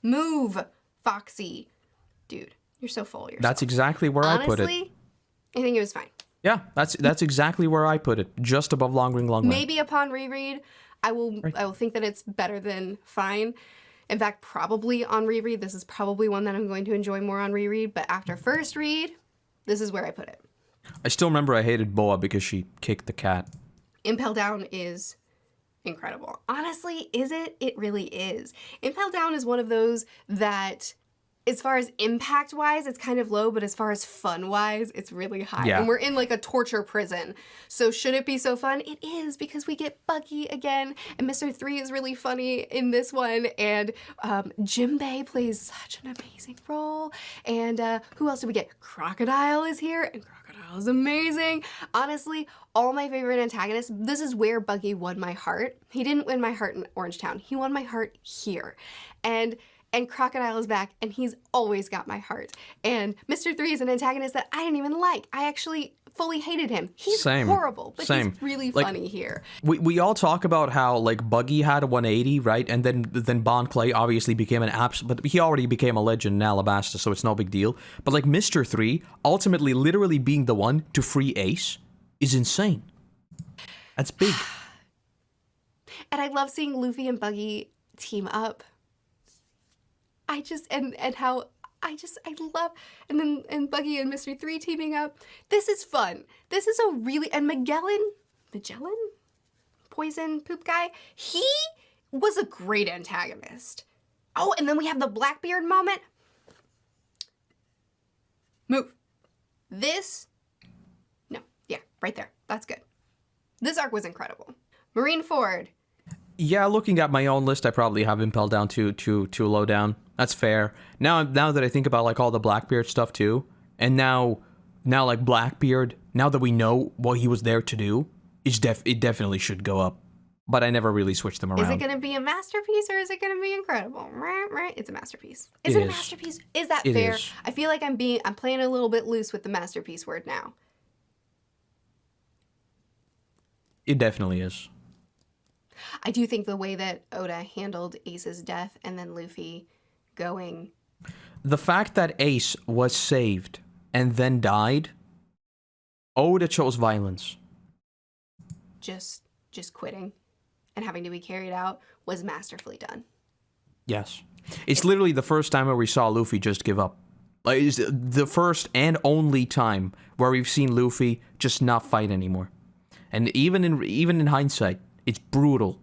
Move, Foxy. Dude, you're so full of yourself. That's exactly where I put it. Honestly, I think it was fine. Yeah, that's exactly where I put it. Just above Long Ring Long Ring. Maybe upon reread, I will think that it's better than fine. In fact, probably on reread, this is probably one that I'm going to enjoy more on reread. But after first read, this is where I put it. I still remember I hated Boa because she kicked the cat. Impel Down is incredible. Honestly, is it? It really is. Impel Down is one of those that, as far as impact-wise, it's kind of low, but as far as fun-wise, it's really high. Yeah. And we're in like a torture prison. So should it be so fun? It is, because we get Buggy again, and Mr. 3 is really funny in this one, and Jimbei plays such an amazing role. And who else do we get? Crocodile is here, and Crocodile is amazing. Honestly, all my favorite antagonists, this is where Buggy won my heart. He didn't win my heart in Orange Town. He won my heart here. And Crocodile is back, and he's always got my heart. And Mr. 3 is an antagonist that I didn't even like. I actually fully hated him. He's horrible, but he's really funny here. We all talk about how like Buggy had a 180, right? And then Bon Clay obviously became an but he already became a legend in Alabasta, so it's no big deal. But like Mr. 3 ultimately literally being the one to free Ace is insane. That's big. And I love seeing Luffy and Buggy team up. I love, and Buggy and Mr. 3 teaming up. This is fun. This is a really, and Magellan? Poison poop guy? He was a great antagonist. Oh, and then we have the Blackbeard moment. Move. Right there. That's good. This arc was incredible. Marineford. Yeah, looking at my own list, I probably have Impel Down too low down. That's fair. Now that I think about like all the Blackbeard stuff too, and now like Blackbeard, now that we know what he was there to do, it definitely should go up. But I never really switched them around. Is it going to be a masterpiece or is it going to be incredible? Right? It's a masterpiece. Is it a masterpiece? Is that fair? Is. I feel like I'm playing a little bit loose with the masterpiece word now. It definitely is. I do think the way that Oda handled Ace's death and then Luffy going... The fact that Ace was saved and then died, Oda chose violence. Just quitting and having to be carried out was masterfully done. Yes. It's literally the first time where we saw Luffy just give up. Like, it's the first and only time where we've seen Luffy just not fight anymore. And even in hindsight, it's brutal.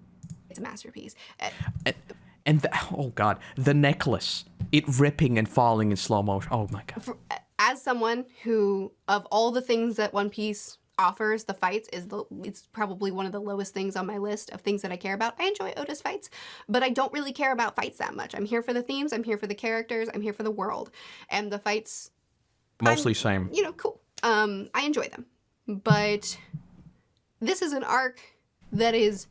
It's a masterpiece. Oh god, the necklace, it ripping and falling in slow motion. Oh my god. As someone who, of all the things that One Piece offers, the fights it's probably one of the lowest things on my list of things that I care about. I enjoy Oda's fights, but I don't really care about fights that much. I'm here for the themes, I'm here for the characters, I'm here for the world, and the fights. Mostly same. Cool. I enjoy them, but this is an arc that is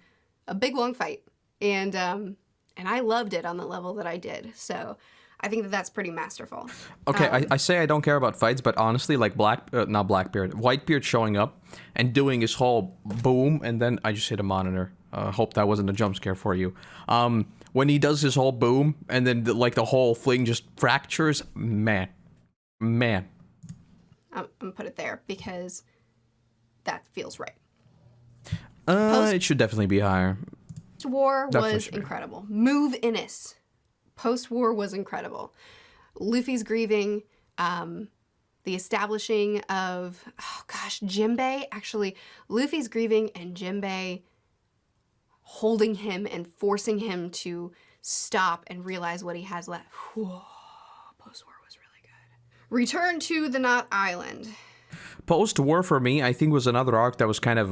a big long fight, and I loved it on the level that I did. So I think that that's pretty masterful. Okay, I say I don't care about fights, but honestly, like not Blackbeard, Whitebeard showing up and doing his whole boom, and then I just hit a monitor. Hope that wasn't a jump scare for you. When he does his whole boom, and then the whole thing just fractures, man. I'm gonna put it there because that feels right. It should definitely be higher. Post-war was incredible. Move Innis. Post-war was incredible. Luffy's grieving, the establishing of, Jimbei. Actually, Luffy's grieving and Jimbei holding him and forcing him to stop and realize what he has left. Whoa, post-war was really good. Return to the Knot Island. Post-war for me, I think was another arc that was kind of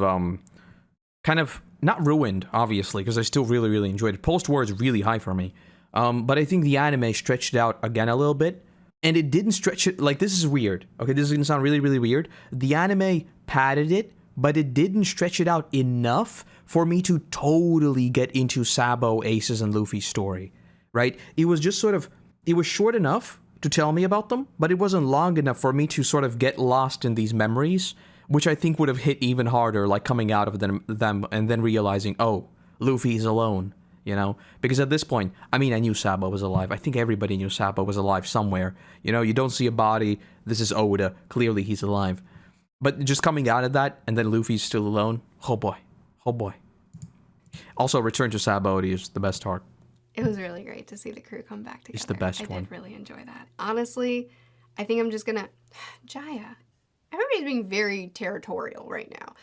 not ruined, obviously, because I still really, really enjoyed it. Post-war is really high for me. But I think the anime stretched it out again a little bit. And it didn't stretch it, like, this is weird. Okay, this is gonna sound really, really weird. The anime padded it, but it didn't stretch it out enough for me to totally get into Sabo, Ace's, and Luffy's story, right? It was just sort of, it was short enough to tell me about them, but it wasn't long enough for me to sort of get lost in these memories, which I think would have hit even harder, like coming out of them and then realizing, oh, Luffy is alone. You know, because at this point, I mean, I knew Sabo was alive. I think everybody knew Sabo was alive somewhere. You know, you don't see a body. This is Oda. Clearly, he's alive. But just coming out of that, and then Luffy's still alone. Oh boy. Oh boy. Also, Return to Sabo is the best arc. It was really great to see the crew come back together. It's the best one. I did really enjoy that. Honestly, I think I'm just gonna... Jaya. Everybody's being very territorial right now.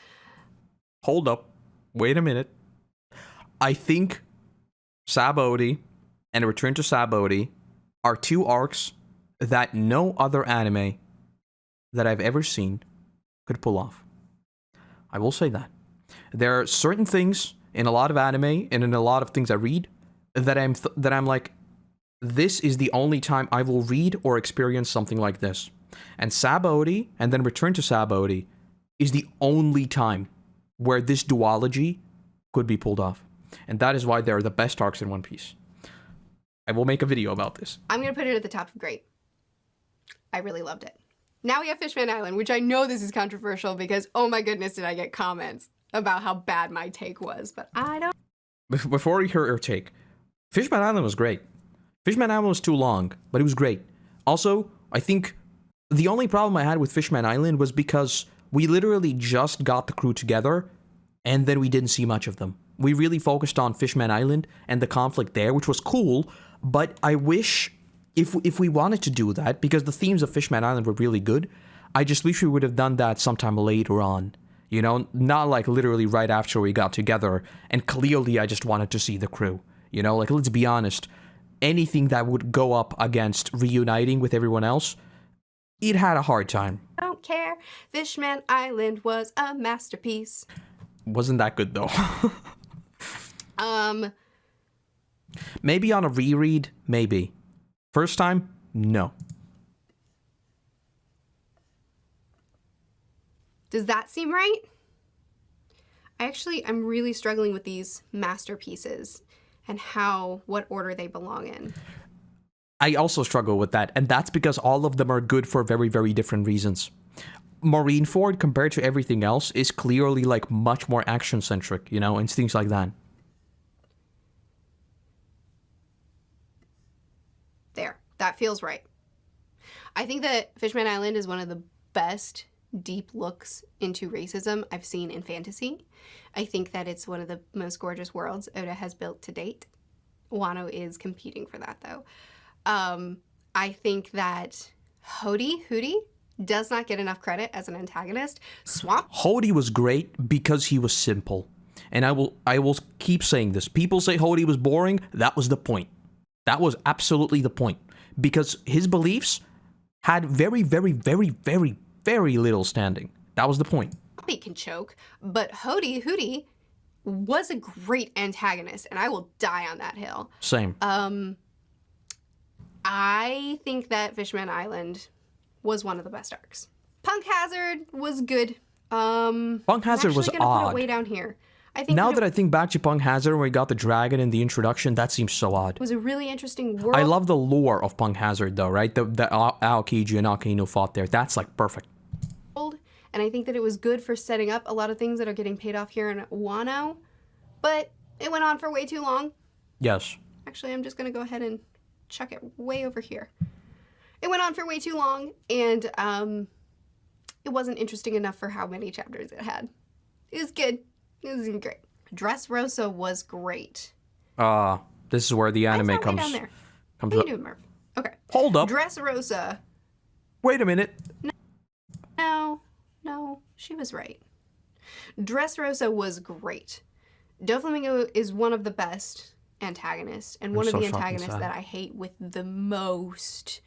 Hold up. Wait a minute. I think Sabaody and Return to Sabaody are two arcs that no other anime that I've ever seen could pull off. I will say that. There are certain things in a lot of anime and in a lot of things I read that I'm like, this is the only time I will read or experience something like this. And Sabaody and then Return to Sabaody is the only time where this duology could be pulled off. And that is why they're the best arcs in One Piece. I will make a video about this. I'm going to put it at the top of great. I really loved it. Now we have Fishman Island, which I know this is controversial because, oh my goodness, did I get comments about how bad my take was, but I don't... Before you hear your take, Fishman Island was great. Fishman Island was too long, but it was great. Also, I think the only problem I had with Fishman Island was because we literally just got the crew together, and then we didn't see much of them. We really focused on Fishman Island and the conflict there, which was cool, but I wish, if we wanted to do that, because the themes of Fishman Island were really good, I just wish we would have done that sometime later on. You know, not like literally right after we got together, and clearly I just wanted to see the crew. You know, like, let's be honest, anything that would go up against reuniting with everyone else, it had a hard time. I don't care. Fishman Island was a masterpiece. Wasn't that good, though. Maybe on a reread, maybe. First time, no. Does that seem right? I'm really struggling with these masterpieces and what order they belong in. I also struggle with that, and that's because all of them are good for very, very different reasons. Marineford, compared to everything else, is clearly, like, much more action-centric, you know, and things like that. There. That feels right. I think that Fishman Island is one of the best deep looks into racism I've seen in fantasy. I think that it's one of the most gorgeous worlds Oda has built to date. Wano is competing for that, though. I think that Hootie does not get enough credit as an antagonist. Hody was great because he was simple. And I will keep saying this. People say Hody was boring. That was the point. That was absolutely the point. Because his beliefs had very, very, very, very, very little standing. That was the point. He can choke, but Hootie was a great antagonist, and I will die on that hill. Same. I think that Fishman Island was one of the best arcs. Punk Hazard was good. Punk Hazard was odd. I'm actually gonna put it odd. way down here. I think Now that I think back to Punk Hazard when we got the dragon in the introduction, that seems so odd. it was a really interesting world. I love the lore of Punk Hazard though, right? The Aokiji and Akainu fought there. That's like perfect. And I think that it was good for setting up a lot of things that are getting paid off here in Wano. But it went on for way too long. Yes. Actually, I'm just going to go ahead and chuck it way over here. It went on for way too long, and it wasn't interesting enough for how many chapters it had. It was good. It was great. Dressrosa was great. This is where the anime comes. Way down there. Comes How up. you doing, Murph? Okay. Hold up. Dressrosa. Wait a minute. No, she was right. Dressrosa was great. Doflamingo is one of the best antagonists, and one of the antagonists that I hate with the most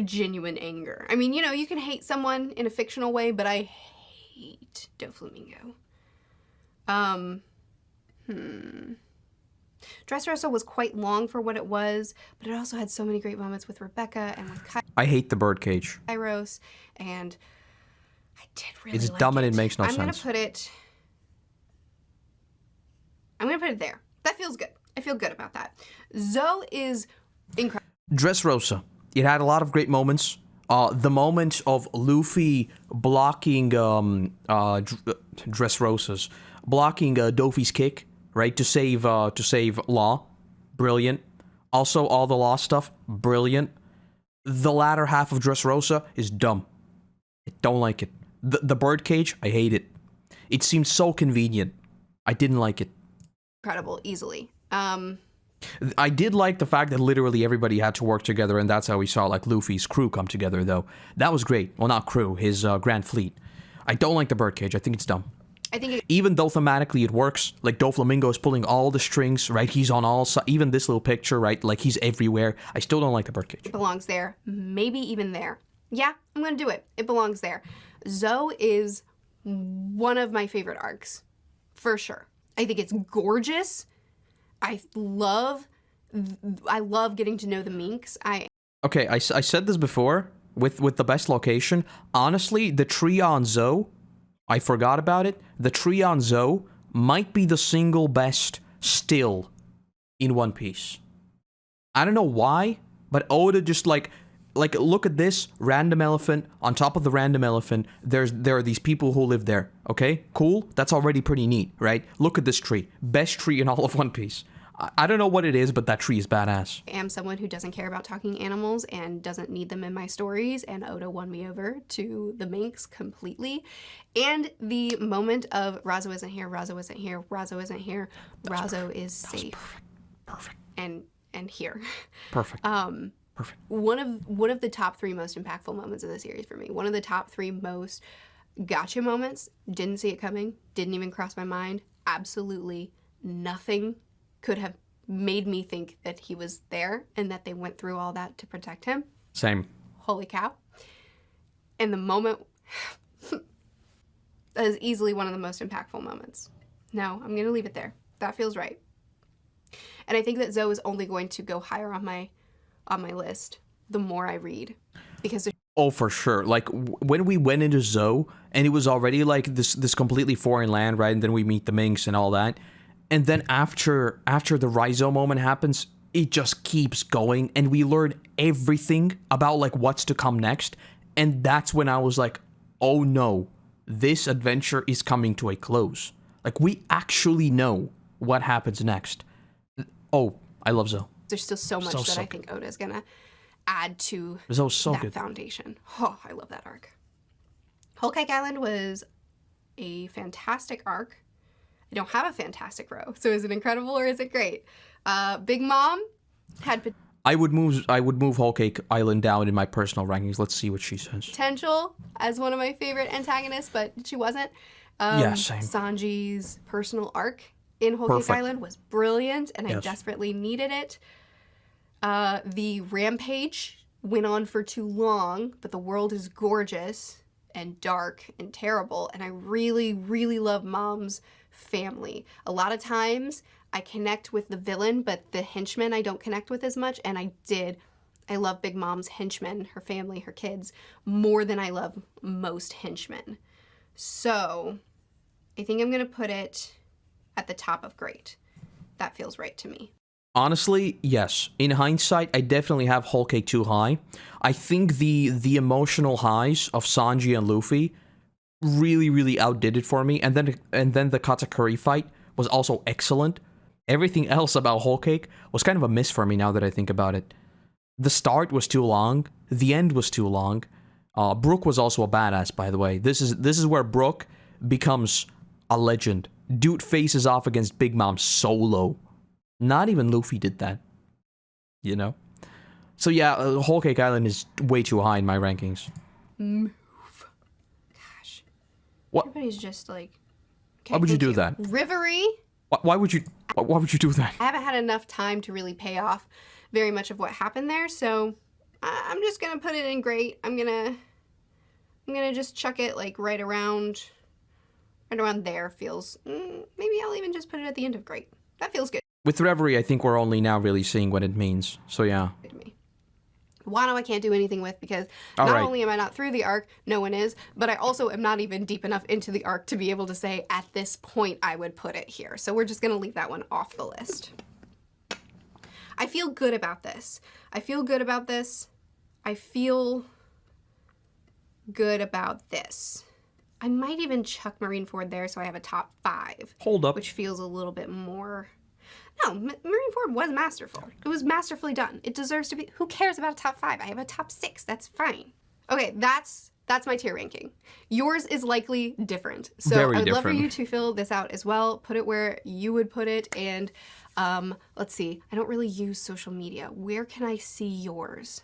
genuine anger. I mean, you know, you can hate someone in a fictional way, but I hate Doflamingo. Dressrosa was quite long for what it was, but it also had so many great moments with Rebecca and with I hate the birdcage. Kairos, and I did really It's like dumb and it. it makes no I'm sense. gonna put it there. That feels good. I feel good about that. Zoe is incredible. Dressrosa. It had a lot of great moments. The moment of Luffy blocking Dressrosa's blocking Dofi's kick, right, to save Law, brilliant. Also, all the Law stuff, brilliant. The latter half of Dressrosa is dumb. I don't like it. The birdcage, I hate it. It seemed so convenient. I didn't like it. Incredible, easily. I did like the fact that literally everybody had to work together, and that's how we saw like Luffy's crew come together, though. That was great. Well, not crew, his Grand Fleet. I don't like the birdcage. I think it's dumb. I think it Even though thematically it works, like Doflamingo is pulling all the strings, right? He's on all sides. Even this little picture, right? Like he's everywhere. I still don't like the birdcage. belongs there, maybe even there. Yeah, I'm gonna do it. It belongs there. Zoe is one of my favorite arcs, for sure. I think it's gorgeous. I love getting to know the minks. Okay, I said this before with the best location. Honestly, the tree on Zoe, I forgot about it. The tree on Zoe might be the single best still in One Piece. I don't know why, but Oda just like look at this random elephant. On top of the random elephant, there are these people who live there. Okay, cool. That's already pretty neat, right? Look at this tree, best tree in all of One Piece. I don't know what it is, but that tree is badass. am someone who doesn't care about talking animals and doesn't need them in my stories, and Oda won me over to the minks completely. And the moment of Razo isn't here, Razo isn't here, Razo isn't here, Razo is safe. Perfect. And here. Perfect. Perfect. One of the top 3 most impactful moments of the series for me. One of the top 3 most gotcha moments. Didn't see it coming. Didn't even cross my mind. Absolutely nothing could have made me think that he was there and that they went through all that to protect him. Same. Holy cow. And the moment that is easily one of the most impactful moments. No, I'm going to leave it there. That feels right. And I think that Zoe is only going to go higher on my list the more I read, because Oh, for sure. Like when we went into Zoe and it was already like this completely foreign land, right? And then we meet the minks and all that. And then after the Raizo moment happens, it just keeps going and we learn everything about like what's to come next. And that's when I was like, oh no, this adventure is coming to a close. Like we actually know what happens next. Oh, I love Zoe. there's still so much that I think Oda is going to add to that foundation. Oh, I love that arc. Whole Cake Island was a fantastic arc. I don't have a fantastic row, so is it incredible or is it great? Big Mom had I would move Whole Cake Island down in my personal rankings. Let's see what she says. potential as one of my favorite antagonists, but she wasn't. Yeah, same. Sanji's personal arc in Whole Perfect. Cake Island was brilliant, and I Yes. desperately needed it. The rampage went on for too long, but the world is gorgeous and dark and terrible, and I really, really love Mom's family. A lot of times I connect with the villain, but the henchmen I don't connect with as much, and I did. I love Big Mom's henchmen, her family, her kids, more than I love most henchmen. So I think I'm going to put it at the top of great. That feels right to me. Honestly, yes. In hindsight, I definitely have Whole Cake too high. I think the emotional highs of Sanji and Luffy really, really outdid it for me. And then the Katakuri fight was also excellent. Everything else about Whole Cake was kind of a miss for me now that I think about it. The start was too long. The end was too long. Brook was also a badass, by the way. This is where Brook becomes a legend. Dude faces off against Big Mom solo. Not even Luffy did that. You know? So yeah, Whole Cake Island is way too high in my rankings. Move. Gosh. What? Everybody's just like... Okay, Why would you thank do that? Rivery. Why would you do that? I haven't had enough time to really pay off very much of what happened there, so I'm just gonna put it in great. I'm gonna just chuck it like right around there. Feels maybe I'll even just put it at the end of great. That feels good. With Reverie, I think we're only now really seeing what it means. So yeah. To me. Wano I can't do anything with because All not right. only am I not through the arc, no one is, but I also am not even deep enough into the arc to be able to say at this point I would put it here. So we're just going to leave that one off the list. I feel good about this. I feel good about this. I feel good about this. I might even chuck Marineford there so I have a top 5. Hold up. Which feels a little bit more... No, Marineford was masterful. It was masterfully done. It deserves to be... Who cares about a top 5? I have a top 6. That's fine. Okay, that's my tier ranking. Yours is likely different. So Very I'd love for different. you to fill this out as well. Put it where you would put it. And let's see. I don't really use social media. Where can I see yours?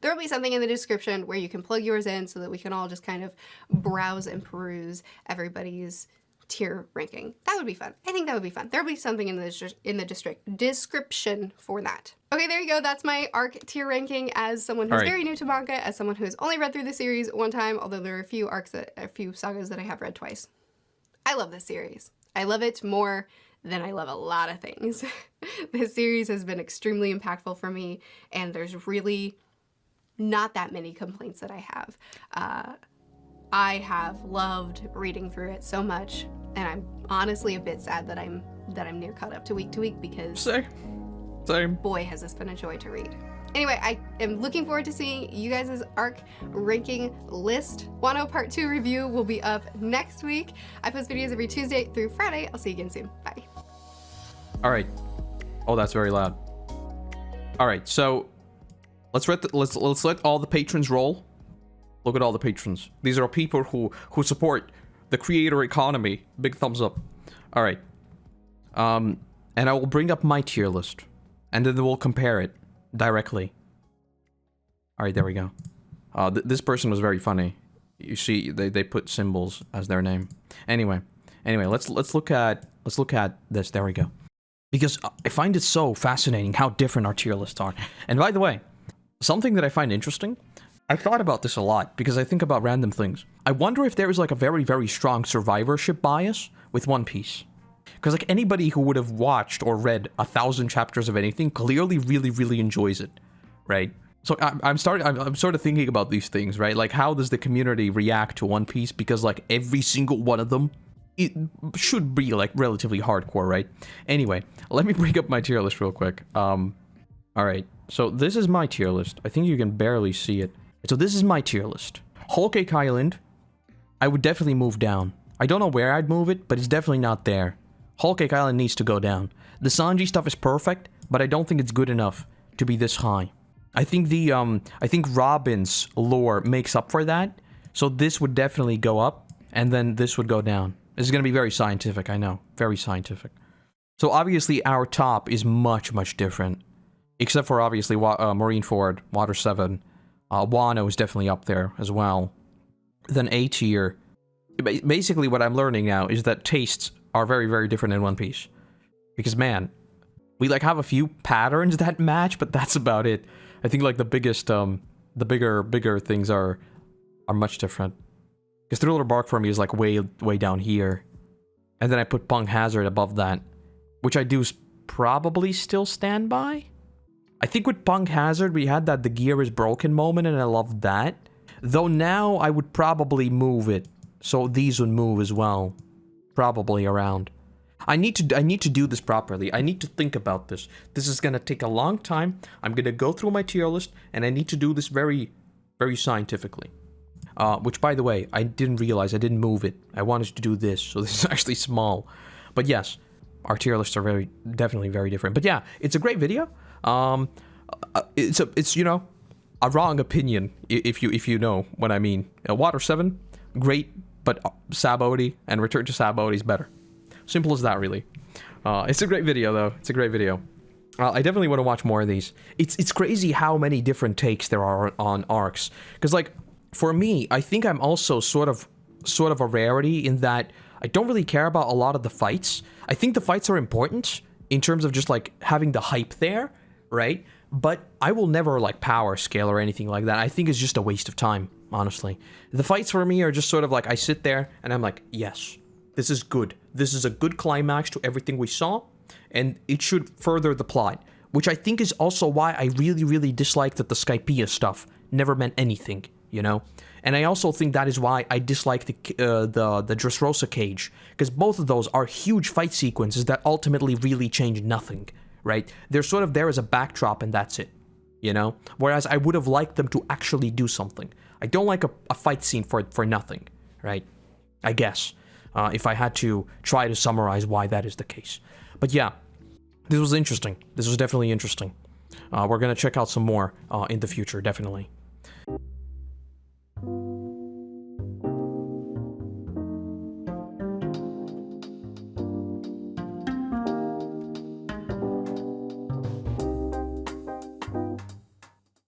There will be something in the description where you can plug yours in so that we can all just kind of browse and peruse everybody's tier ranking. That would be fun. I think that would be fun. There'll be something in the description for that. Okay, there you go. That's my arc tier ranking as someone who's very new to manga, as someone who's only read through the series one time, although there are a few sagas that I have read twice. I love this series. I love it more than I love a lot of things. This series has been extremely impactful for me, and there's really not that many complaints that I have. I have loved reading through it so much, and I'm honestly a bit sad that I'm near caught up to week because Same. boy has this been a joy to read. Anyway, I am looking forward to seeing you guys' arc ranking list. Wano Part 2 review will be up next week. I post videos every Tuesday through Friday. I'll see you again soon. Bye. All right. Oh, that's very loud. All right, so let's let all the patrons roll. Look at all the patrons. These are people who support the creator economy. Big thumbs up. All right. And I will bring up my tier list, and then we'll compare it directly. All right, there we go. This person was very funny. You see, they put symbols as their name. Anyway, let's look at this. There we go. Because I find it so fascinating how different our tier lists are. And by the way, something that I find interesting, I've thought about this a lot because I think about random things. I wonder if there is like a very, very strong survivorship bias with One Piece. Because like anybody who would have watched or read 1,000 chapters of anything clearly really, really enjoys it, right? So I'm sort of thinking about these things, right? Like how does the community react to One Piece? Because like every single one of them, it should be like relatively hardcore, right? Anyway, let me bring up my tier list real quick. All right, so this is my tier list. I think you can barely see it. So this is my tier list. Whole Cake Island, I would definitely move down. I don't know where I'd move it, but it's definitely not there. Whole Cake Island needs to go down. The Sanji stuff is perfect, but I don't think it's good enough to be this high. I think Robin's lore makes up for that. So this would definitely go up, and then this would go down. This is going to be very scientific, I know. Very scientific. So obviously our top is much, much different. Except for obviously Marineford, Water 7. Wano is definitely up there as well. Then A tier. Basically what I'm learning now is that tastes are very, very different in One Piece. Because man, we like have a few patterns that match, but that's about it. I think like the biggest, the bigger things are much different. Because Thriller Bark for me is like way down here. And then I put Punk Hazard above that. Which I do probably still stand by. I think with Punk Hazard, we had that the gear is broken moment, and I loved that. Though now, I would probably move it. So these would move as well. Probably around. I need to do this properly. I need to think about this. This is gonna take a long time. I'm gonna go through my tier list, and I need to do this very, very scientifically. Which, by the way, I didn't realize I didn't move it. I wanted to do this, so this is actually small. But yes, our tier lists are definitely very different. But yeah, it's a great video. It's you know, a wrong opinion if you know what I mean. Water 7, great, but Sabaody and Return to Sabaody is better. Simple as that, really. It's a great video though. It's a great video. I definitely want to watch more of these. It's crazy how many different takes there are on arcs. Because like for me, I think I'm also sort of a rarity in that I don't really care about a lot of the fights. I think the fights are important in terms of just like having the hype there, right? But I will never like power scale or anything like that. I think it's just a waste of time, honestly. The fights for me are just sort of like I sit there and I'm like, yes, this is good. This is a good climax to everything we saw. and it should further the plot, which I think is also why I really disliked that the Skypiea stuff never meant anything, you know? And I also think that is why I dislike the Dressrosa cage, because both of those are huge fight sequences that ultimately really change nothing, right? They're sort of there as a backdrop and that's it, you know? Whereas I would have liked them to actually do something. I don't like a fight scene for nothing, right? I guess, if I had to try to summarize why that is the case. But yeah, this was interesting. This was definitely interesting. We're gonna check out some more in the future, definitely.